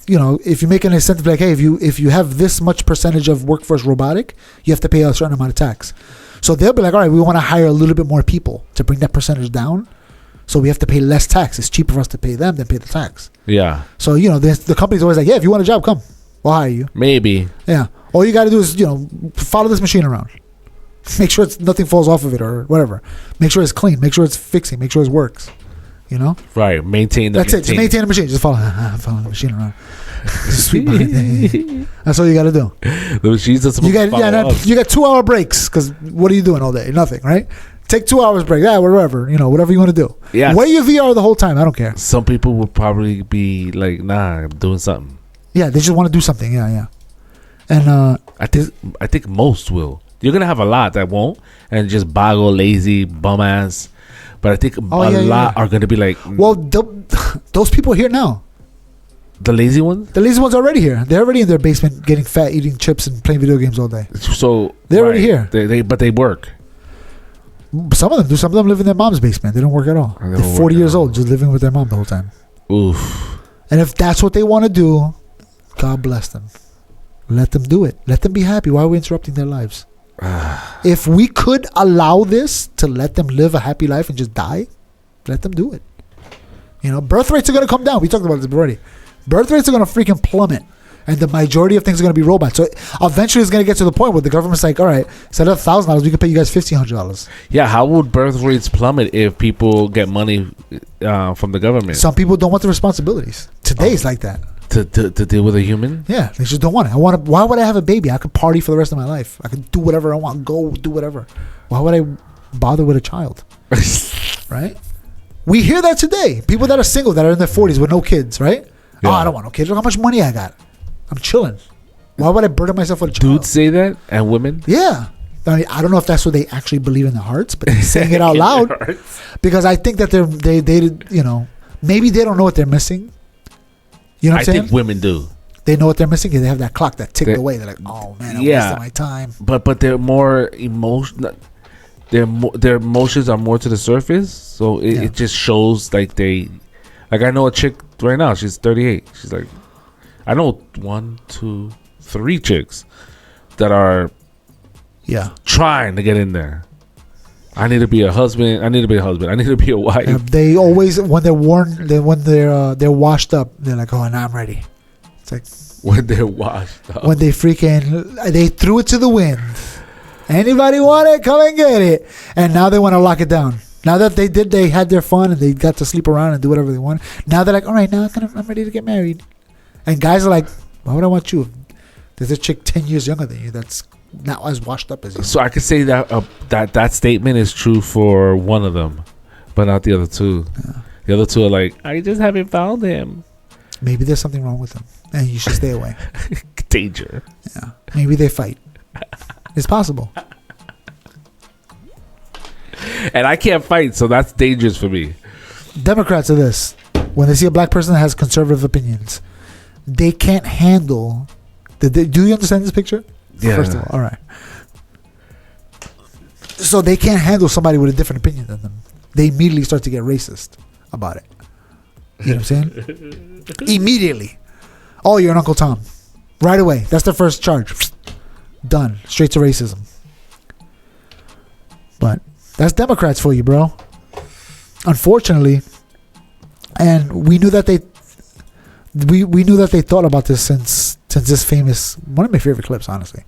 if you make an incentive, like, hey, if you have this much percentage of workforce robotic, you have to pay a certain amount of tax. So they'll be like, all right, we want to hire a little bit more people to bring that percentage down. So we have to pay less tax. It's cheaper for us to pay them than pay the tax. Yeah. So the company's always like, yeah, if you want a job, come. We'll hire you. Maybe. Yeah. All you got to do is, follow this machine around. Make sure nothing falls off of it or whatever. Make sure it's clean. Make sure it's fixing. Make sure it works. Right. Maintain the That's it. Just maintain the machine. Just follow the machine around. Sweet money. That's all you got to do. The machine's just supposed to follow us. You got 2 hour breaks because what are you doing all day? Nothing, right? Take 2 hours break. Yeah, whatever. Whatever you want to do. Yeah. Wear your VR the whole time. I don't care. Some people will probably be like, nah, I'm doing something. Yeah, they just want to do something. Yeah. And I think most will. You're gonna have a lot that won't, and just boggle, lazy, bum ass. But I think a lot are gonna be like, well, those people are here now. The lazy ones. The lazy ones are already here. They're already in their basement, getting fat, eating chips, and playing video games all day. So they're already here. But they work. Some of them do. Some of them live in their mom's basement. They don't work at all. They're 40 years old, just living with their mom the whole time. Oof. And if that's what they want to do, God bless them. Let them do it. Let them be happy. Why are we interrupting their lives? If we could allow this to let them live a happy life and just die, let them do it. Birth rates are going to come down. We talked about this already. Birth rates are going to freaking plummet. And the majority of things are going to be robots. So eventually it's going to get to the point where the government's like, all right, instead of $1,000, we can pay you guys $1,500. Yeah, how would birth rates plummet if people get money from the government? Some people don't want the responsibilities. Today's like that. To deal with a human? Yeah, they just don't want it. Why would I have a baby? I could party for the rest of my life. I could do whatever I want. Go do whatever. Why would I bother with a child? Right? We hear that today. People that are single, that are in their 40s with no kids, right? Yeah. Oh, I don't want no kids. Look how much money I got. I'm chilling. Why would I burden myself with a child? Dudes say that? And women? Yeah. I mean, I don't know if that's what they actually believe in their hearts, but they're saying it out loud. Because I think that they maybe they don't know what they're missing. You know what I'm saying? I think women do. They know what they're missing. They have that clock that ticked away. They're like, oh man, I wasted my time. But they're more emotional. Their emotions are more to the surface. So it just shows like I know a chick right now. She's 38. She's like, I know 1, 2, 3 chicks that are trying to get in there. I need to be a husband. I need to be a wife. They always, when they're they're washed up, they're like, oh, now I'm ready. It's like when they're washed up. When they threw it to the wind. Anybody want it? Come and get it. And now they want to lock it down. Now that they had their fun and they got to sleep around and do whatever they want. Now they're like, all right, now I'm ready to get married. And guys are like, why would I want you? There's a chick 10 years younger than you that's not as washed up as you. So I could say that that statement is true for one of them, but not the other two. Yeah. The other two are like, I just haven't found him. Maybe there's something wrong with him, and you should stay away. Danger. Yeah. Maybe they fight. It's possible. And I can't fight, so that's dangerous for me. Democrats are this. When they see a black person that has conservative opinions, they can't handle... do you understand this picture? Yeah. First of all, all right. So they can't handle somebody with a different opinion than them. They immediately start to get racist about it. You know what I'm saying? Immediately. Oh, you're an Uncle Tom. Right away. That's their first charge. Done. Straight to racism. But that's Democrats for you, bro. Unfortunately. And we knew that they thought about this since this famous, one of my favorite clips, honestly.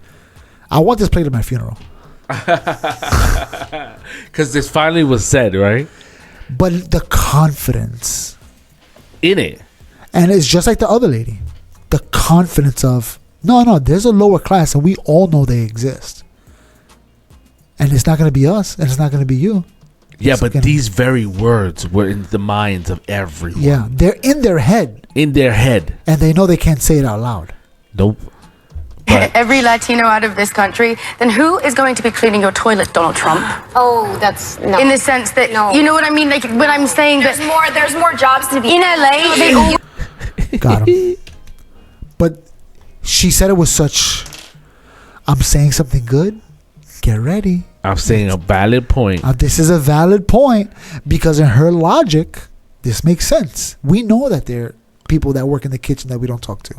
I want this played at my funeral. Because this finally was said, right? But the confidence in it. And it's just like the other lady. The confidence of, no, there's a lower class and we all know they exist. And it's not going to be us and it's not going to be you. Yeah, but these very words were in the minds of everyone. Yeah, they're in their head. In their head. And they know they can't say it out loud. Nope. Every Latino out of this country, then who is going to be cleaning your toilet, Donald Trump? Oh, that's no. In the sense that, you know what I mean? Like, when I'm saying there's more jobs to be in LA, they all... Got him. But she said it was such, I'm saying something good. Get ready. I'm saying a valid point. This is a valid point because in her logic, this makes sense. We know that there are people that work in the kitchen that we don't talk to.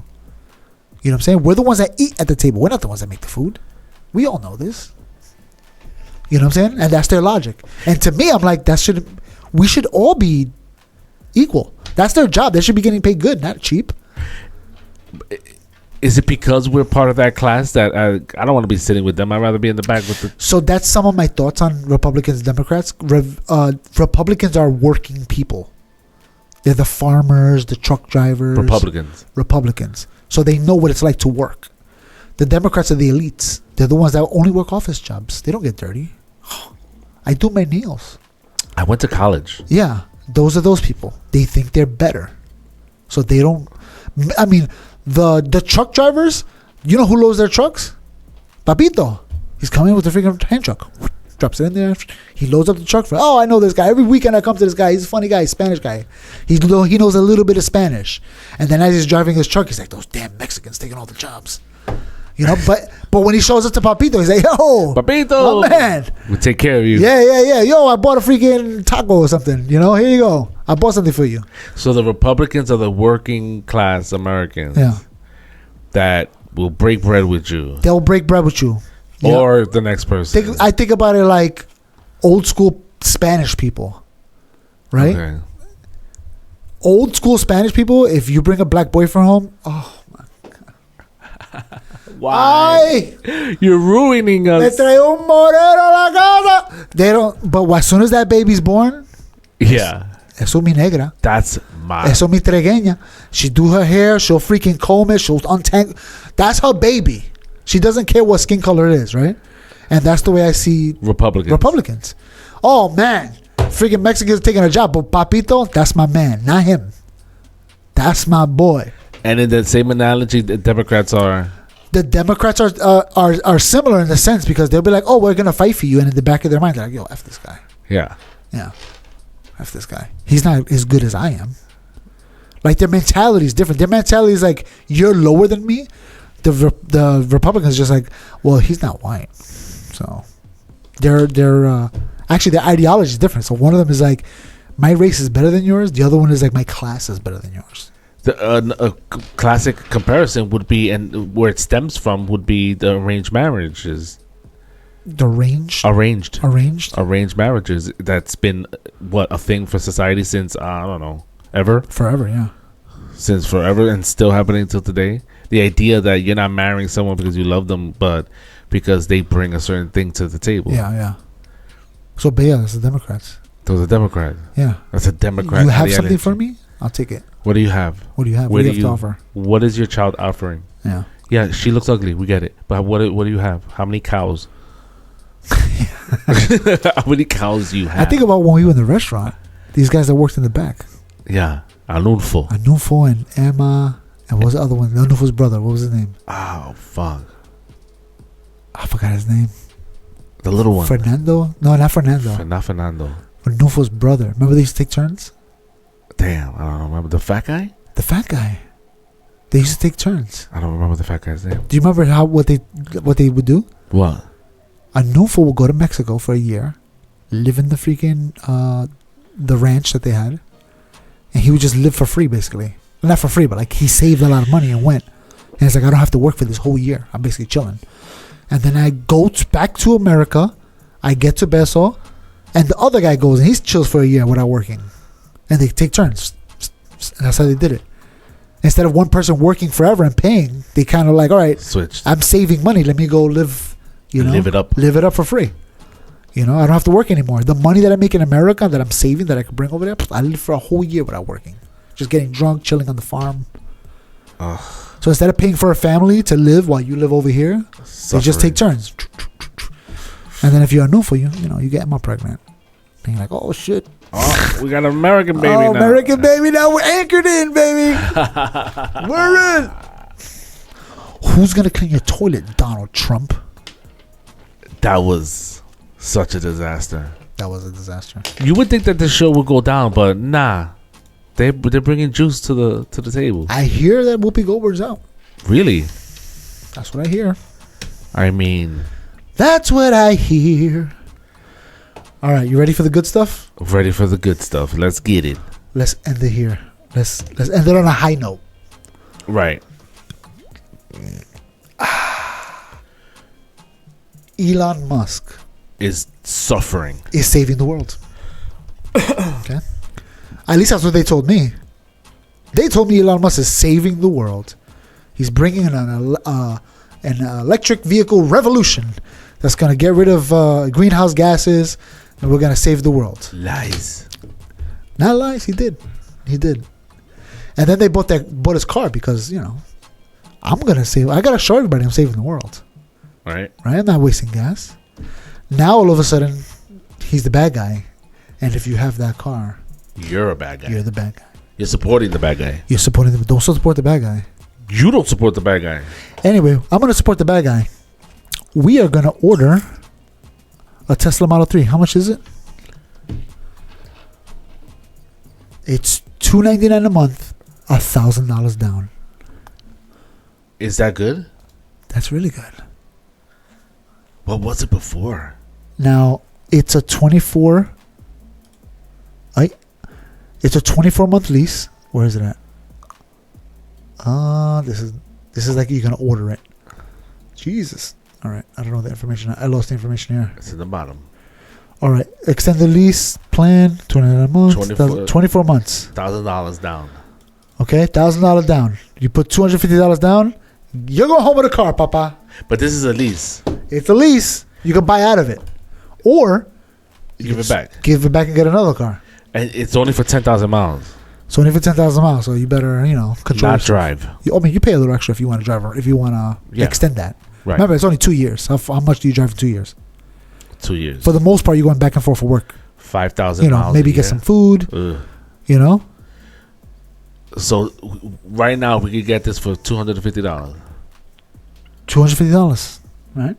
You know what I'm saying? We're the ones that eat at the table. We're not the ones that make the food. We all know this. You know what I'm saying? And that's their logic. And to me, I'm like, we should all be equal. That's their job. They should be getting paid good, not cheap. Is it because we're part of that class that I don't want to be sitting with them? I'd rather be in the back with the... So that's some of my thoughts on Republicans and Democrats. Republicans are working people. They're the farmers, the truck drivers. Republicans. So they know what it's like to work. The Democrats are the elites. They're the ones that only work office jobs. They don't get dirty. I do my nails. I went to college. Yeah. Those are those people. They think they're better. So they don't... I mean... The truck drivers, you know who loads their trucks? Papito. He's coming with the freaking hand truck. Drops it in there. He loads up the truck. I know this guy. Every weekend I come to this guy. He's a funny guy. Spanish guy. He knows a little bit of Spanish. And then as he's driving his truck, he's like, those damn Mexicans taking all the jobs. You know, but when he shows up to Papito, he's like, yo, Papito, my man. We'll take care of you. Yeah. Yo, I bought a freaking taco or something. You know, here you go. I bought something for you. So the Republicans are the working class Americans that will break bread with you. They'll break bread with you. Or the next person. I think about it like old school Spanish people. Right? Okay. Old school Spanish people, if you bring a black boyfriend home, oh my God. Why? You're ruining us. Le traigo un moreno a la casa. They don't, but as soon as that baby's born, yeah. Eso mi negra. That's my. Eso mi tregueña. She do her hair. She'll freaking comb it. She'll untangle. That's her baby. She doesn't care what skin color it is, right? And that's the way I see Republicans. Oh, man. Freaking Mexicans taking a job. But Papito, that's my man. Not him. That's my boy. And in the same analogy, the Democrats are... The Democrats are similar in the sense because they'll be like, oh, we're going to fight for you. And in the back of their mind, they're like, yo, F this guy. Yeah. F this guy. He's not as good as I am. Like, their mentality is different. Their mentality is like, you're lower than me. The Republicans just like, well, he's not white. So actually their ideology is different. So one of them is like, my race is better than yours. The other one is like, my class is better than yours. A classic comparison would be, and where it stems from, would be the arranged marriages. Arranged marriages. That's been a thing for society since I don't know, ever. Forever, yeah. Since forever, and still happening till today. The idea that you're not marrying someone because you love them, but because they bring a certain thing to the table. Yeah. So, but yeah, that's the Democrats. Those are Democrats. Yeah, that's a Democrat. You have something for me? I'll take it. What do you have? What do you have? What do you have to offer? What is your child offering? Yeah, she looks ugly. We get it. But what do you have? How many cows? How many cows do you have? I think about when we were in the restaurant. These guys that worked in the back. Yeah, Anulfo and Emma And what was the other one? Anufa's brother. What was his name? Oh, fuck. I forgot his name. The little one. Fernando? No, not Fernando. Not Fernando. Anufa's brother. Remember they used to take turns? Damn, I don't remember. The fat guy? The fat guy. They used to take turns. I don't remember the fat guy's name. Do you remember what they would do? What? Anufa would go to Mexico for a year, live in the freaking the ranch that they had, and he would just live for free, basically. Not for free, but like he saved a lot of money and went. And it's like, I don't have to work for this whole year. I'm basically chilling. And then I go back to America. I get to Beso, and the other guy goes and he chills for a year without working. And they take turns. And that's how they did it. Instead of one person working forever and paying, they kind of like, all right, switched. I'm saving money. Let me go live, live it up. Live it up for free. I don't have to work anymore. The money that I make in America that I'm saving that I can bring over there, I live for a whole year without working. Just getting drunk, chilling on the farm. So instead of paying for a family to live while you live over here, they just take turns. And then if you're a Nufa, you get more pregnant. And you're like, oh shit. Oh, we got an American baby now. American baby now. We're anchored in, baby. We're in. Who's going to clean your toilet, Donald Trump? That was such a disaster. That was a disaster. You would think that the show would go down, but nah. They're bringing juice to the table. I hear that Whoopi Goldberg's out. Really? That's what I hear. I mean, that's what I hear. All right, you ready for the good stuff? Ready for the good stuff. Let's get it. Let's end it here. Let's end it on a high note. Right. Elon Musk is suffering. Is saving the world. Okay. At least that's what they told me. They told me Elon Musk is saving the world. He's bringing an electric vehicle revolution that's going to get rid of greenhouse gases, and we're going to save the world. Lies. Not lies. He did. And then they bought his car because, I'm going to save. I got to show everybody I'm saving the world. Right. I'm not wasting gas. Now, all of a sudden, he's the bad guy. And if you have that car, you're a bad guy. You're the bad guy. You're supporting the bad guy. You're supporting them. Don't support the bad guy. You don't support the bad guy. Anyway, I'm going to support the bad guy. We are going to order a Tesla Model 3. How much is it? It's $299 a month, $1,000 down. Is that good? That's really good. What was it before? Now, it's a 24-month lease. Where is it at? This is like you're gonna order it. Jesus. All right. I don't know the information. I lost the information here. It's in the bottom. All right. Extended lease plan. 29 months. 24 months. $1,000 down. Okay. $1,000 down. You put $250 down. You're going home with a car, Papa. But this is a lease. It's a lease. You can buy out of it, or give it back. Give it back and get another car. And it's only for 10,000 miles. It's only for 10,000 miles, so you better, control. Not drive. You pay a little extra if you want to drive, or if you want to extend that. Right. Remember, it's only 2 years. How much do you drive for 2 years? 2 years. For the most part, you're going back and forth for work. 5,000 miles. Maybe get some food. Ugh. So right now we could get this for $250. $250, right?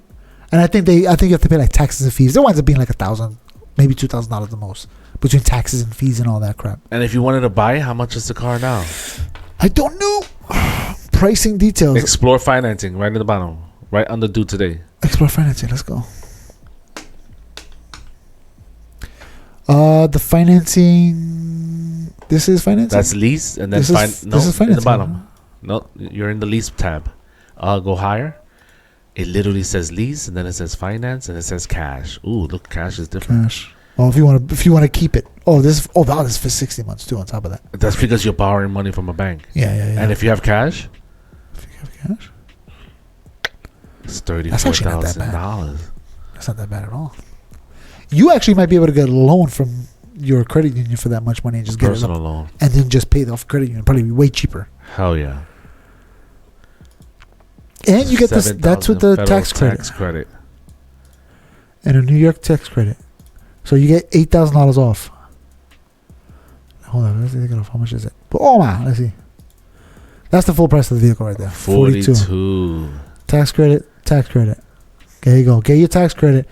And I think you have to pay like taxes and fees. It winds up being like $1,000, maybe $2,000 the most, between taxes and fees and all that crap. And if you wanted to buy, how much is the car now? I don't know. Pricing details. Explore financing right in the bottom, right under due today. Explore financing. Let's go. The financing. This is financing. This lease, and then this is financing. In the bottom. No, you're in the lease tab. Go higher. It literally says lease, and then it says finance, and it says cash. Ooh, look, cash is different. Cash. Oh, if you want to keep it. Oh, this is for 60 months too. On top of that. That's because you're borrowing money from a bank. Yeah. And if you have cash, it's $34,000. That's not that bad at all. You actually might be able to get a loan from your credit union for that much money and just get personal loan, and then just pay it off credit union. Probably be way cheaper. Hell yeah. And you get this. That's with the tax credit. And a New York tax credit. So you get $8,000 off. Hold on, let's think of how much is it. But let's see. That's the full price of the vehicle right there. 42. Tax credit. There you go. Get your tax credit.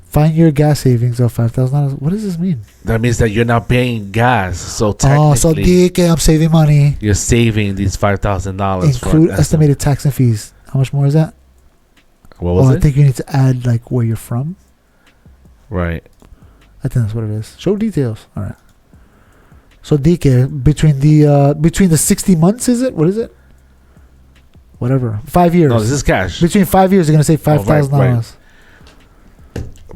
Find your gas savings of $5,000. What does this mean? That means that you're not paying gas. So technically, so DK, I'm saving money. You're saving these $5,000. Include estimated tax and fees. How much more is that? What was it? I think you need to add like where you're from. Right. I think that's what it is. Show details. All right. So DK between the 60 months, is it? What is it? Whatever. 5 years. No, this is cash. Between 5 years, you're gonna save $5,000. Right.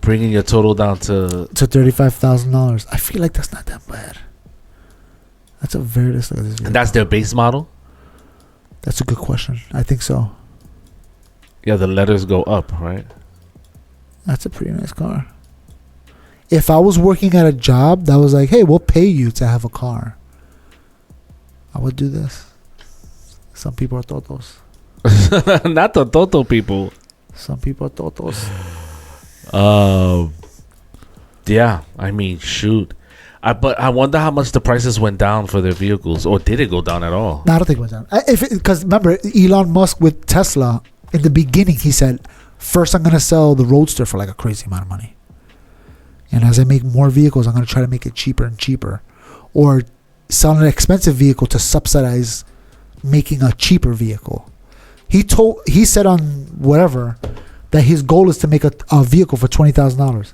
Bringing your total down to $35,000. I feel like that's not that bad. That's a very let's look at this. And that's their base model? That's a good question. I think so. Yeah, the letters go up, right? That's a pretty nice car. If I was working at a job that was like, hey, we'll pay you to have a car, I would do this. Some people are totos. Not the Toto people. Some people are totos. Yeah, I mean, shoot. But I wonder how much the prices went down for their vehicles, or did it go down at all? No, I don't think it went down. Because remember, Elon Musk with Tesla, in the beginning, he said, first I'm going to sell the Roadster for like a crazy amount of money. And as I make more vehicles, I'm going to try to make it cheaper and cheaper. Or sell an expensive vehicle to subsidize making a cheaper vehicle. He said on whatever that his goal is to make a vehicle for $20,000.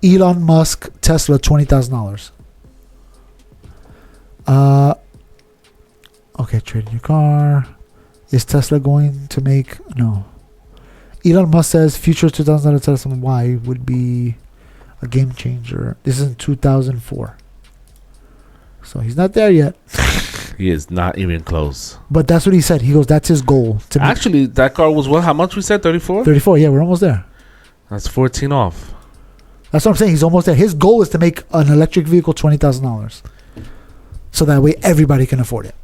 Elon Musk, Tesla, $20,000. Okay, trading your car. Is Tesla going to make... No. Elon Musk says future $2,000 Tesla Y would be a game changer. This is in 2004. So he's not there yet. He is not even close. But that's what he said. He goes, that's his goal. Actually, that car was what? How much we said? 34? 34, yeah, we're almost there. That's 14 off. That's what I'm saying. He's almost there. His goal is to make an electric vehicle $20,000. So that way everybody can afford it.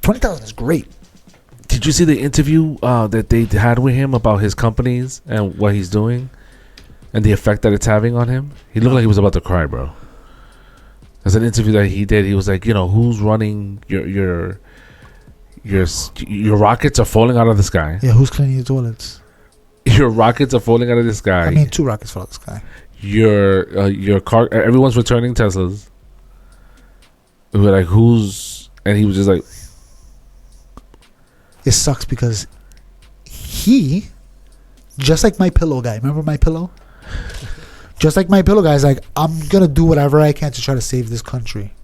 $20,000 is great. Did you see the interview that they had with him about his companies and what he's doing and the effect that it's having on him? He looked like he was about to cry, bro. There's an interview that he did. He was like, who's running your rockets are falling out of the sky. Yeah, who's cleaning your toilets? Your rockets are falling out of the sky. I mean, 2 rockets fall out of the sky. Your car, everyone's returning Teslas. We were like, who's... And he was just like... It sucks because he, just like my pillow guy, remember my pillow? Just like my pillow guy is like, I'm going to do whatever I can to try to save this country,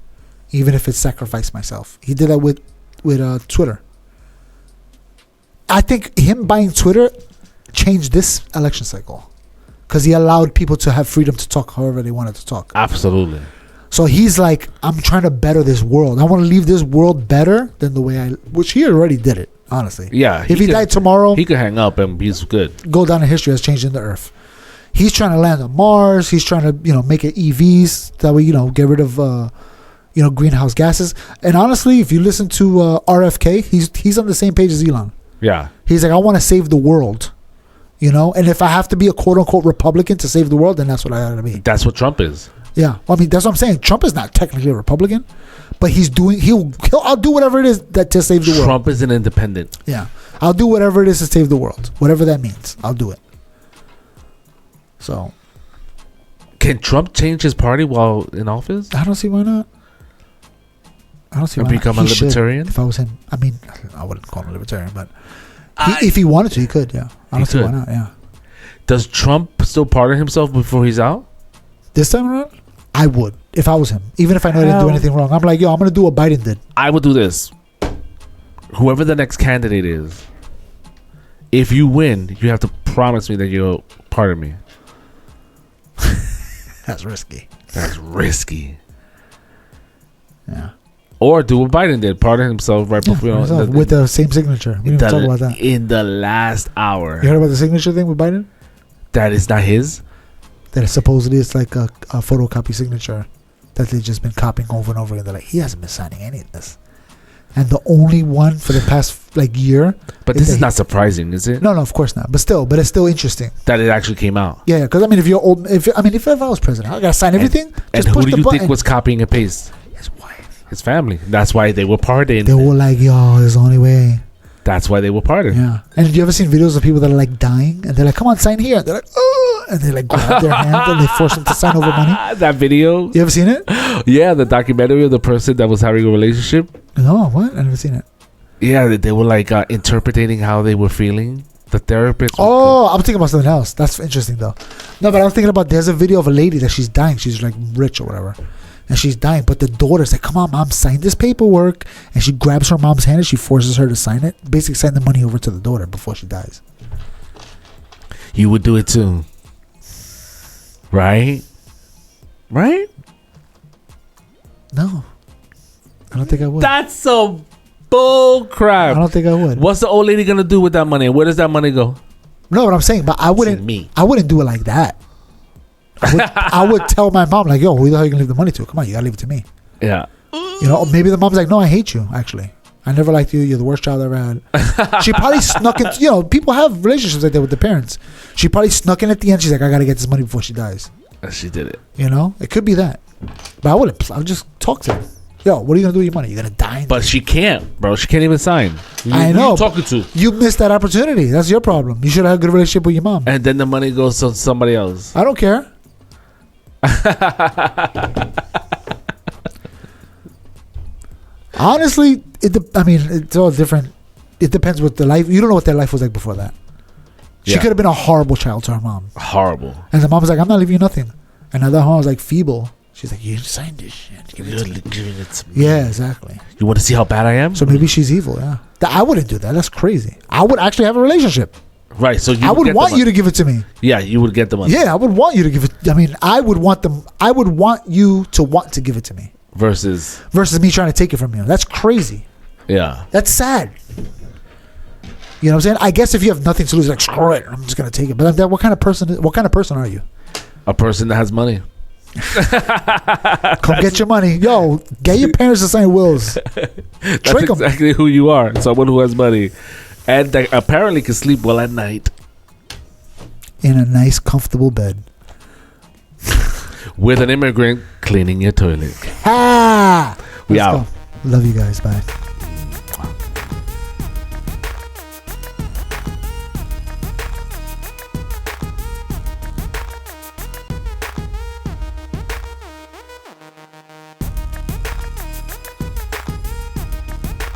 even if it's sacrifice myself. He did that with Twitter. I think him buying Twitter changed this election cycle because he allowed people to have freedom to talk however they wanted to talk. Absolutely. So he's like, I'm trying to better this world. I want to leave this world better than the way which he already did it, honestly. Yeah. If he died tomorrow, he could hang up and he's good. Go down in history as changing the earth. He's trying to land on Mars. He's trying to, make it EVs. That way, get rid of, greenhouse gases. And honestly, if you listen to RFK, he's on the same page as Elon. Yeah. He's like, I want to save the world, And if I have to be a quote-unquote Republican to save the world, then that's what I got to be. That's what Trump is. Yeah. Well, I mean, that's what I'm saying. Trump is not technically a Republican, but I'll do whatever it is to save the world. Trump is an independent. Yeah. I'll do whatever it is to save the world. Whatever that means. I'll do it. So, can Trump change his party while in office? I don't see why not. I don't see why become not. a libertarian. If I was him, I mean, I wouldn't call him a libertarian, but if he wanted to, he could. Yeah, I don't see why not. Yeah. Does Trump still pardon himself before he's out? This time around, I would if I was him. Even if I know I didn't do anything wrong, I'm like, I'm gonna do what Biden did. I would do this. Whoever the next candidate is, if you win, you have to promise me that you'll pardon me. That's risky. That's risky. Yeah. Or do what Biden did, pardon himself right before with the same signature. We didn't even talk about that in the last hour. You heard about the signature thing with Biden? That is not his. That supposedly it's like a photocopy signature that they've just been copying over and over again. They're like, he hasn't been signing any of this, and the only one for the past year. But this is not surprising, is it? No, of course not. But it's still interesting that it actually came out. Yeah, because I mean, if you're old, if I was president, I gotta sign everything. And who do you think was copying and paste? His wife. his family. That's why they were partying. They were like, yo, there's the only way. That's why they were partying. Yeah. And you ever seen videos of people that are like dying and they're like, come on, sign here. They're like, oh, and they like grab their hand and they force them to sign over money. That video. You ever seen it? Yeah, the documentary of the person that was having a relationship. No, what? I never seen it. Yeah, they were like interpreting how they were feeling. The therapist. Oh, I'm thinking about something else. That's interesting though. No, but I was thinking about there's a video of a lady that she's dying. She's like rich or whatever. And she's dying, but the daughter's like, come on, mom, sign this paperwork. And she grabs her mom's hand and she forces her to sign it. Basically, sign the money over to the daughter before she dies. You would do it too. Right? Right? No. I don't think I would. That's some bull crap. I don't think I would. What's the old lady going to do with that money? Where does that money go? No, what I'm saying, but I wouldn't do it like that. I would tell my mom, like, yo, who the hell are you going to leave the money to? Come on, you got to leave it to me. Yeah. You know, maybe the mom's like, no, I hate you, actually. I never liked you. You're the worst child I ever had. She probably snuck in. You know, people have relationships like that with their parents. She probably snuck in at the end. She's like, I got to get this money before she dies. And she did it. You know, it could be that. But I wouldn't. I would just talk to her. Yo, what are you going to do with your money? You're going to die? But she can't, bro. She can't even sign. I know. Who you talking to? You missed that opportunity. That's your problem. You should have a good relationship with your mom. And then the money goes to somebody else. I don't care. Honestly, it's all different. It depends what the life. You don't know what their life was like before that. She could have been a horrible child to her mom. Horrible. And the mom was like, I'm not leaving you nothing. And the other mom was like feeble. She's like, you signed this shit. You're giving it to me. Yeah, exactly. You want to see how bad I am? So maybe she's evil, yeah. I wouldn't do that. That's crazy. I would actually have a relationship. Right, so I would want you to give it to me. Yeah, you would get the money. Yeah, I would want you to give it. I mean, I would want you to want to give it to me. Versus me trying to take it from you. That's crazy. Yeah. That's sad. You know what I'm saying? I guess if you have nothing to lose, like, screw it, I'm just gonna take it. But what kind of person are you? A person that has money. Come get your money. Yo, get your parents to sign wills. That's exactly who you are. Someone who has money. And that apparently can sleep well at night. In a nice, comfortable bed. With an immigrant cleaning your toilet. Ah! We out. Go. Love you guys. Bye.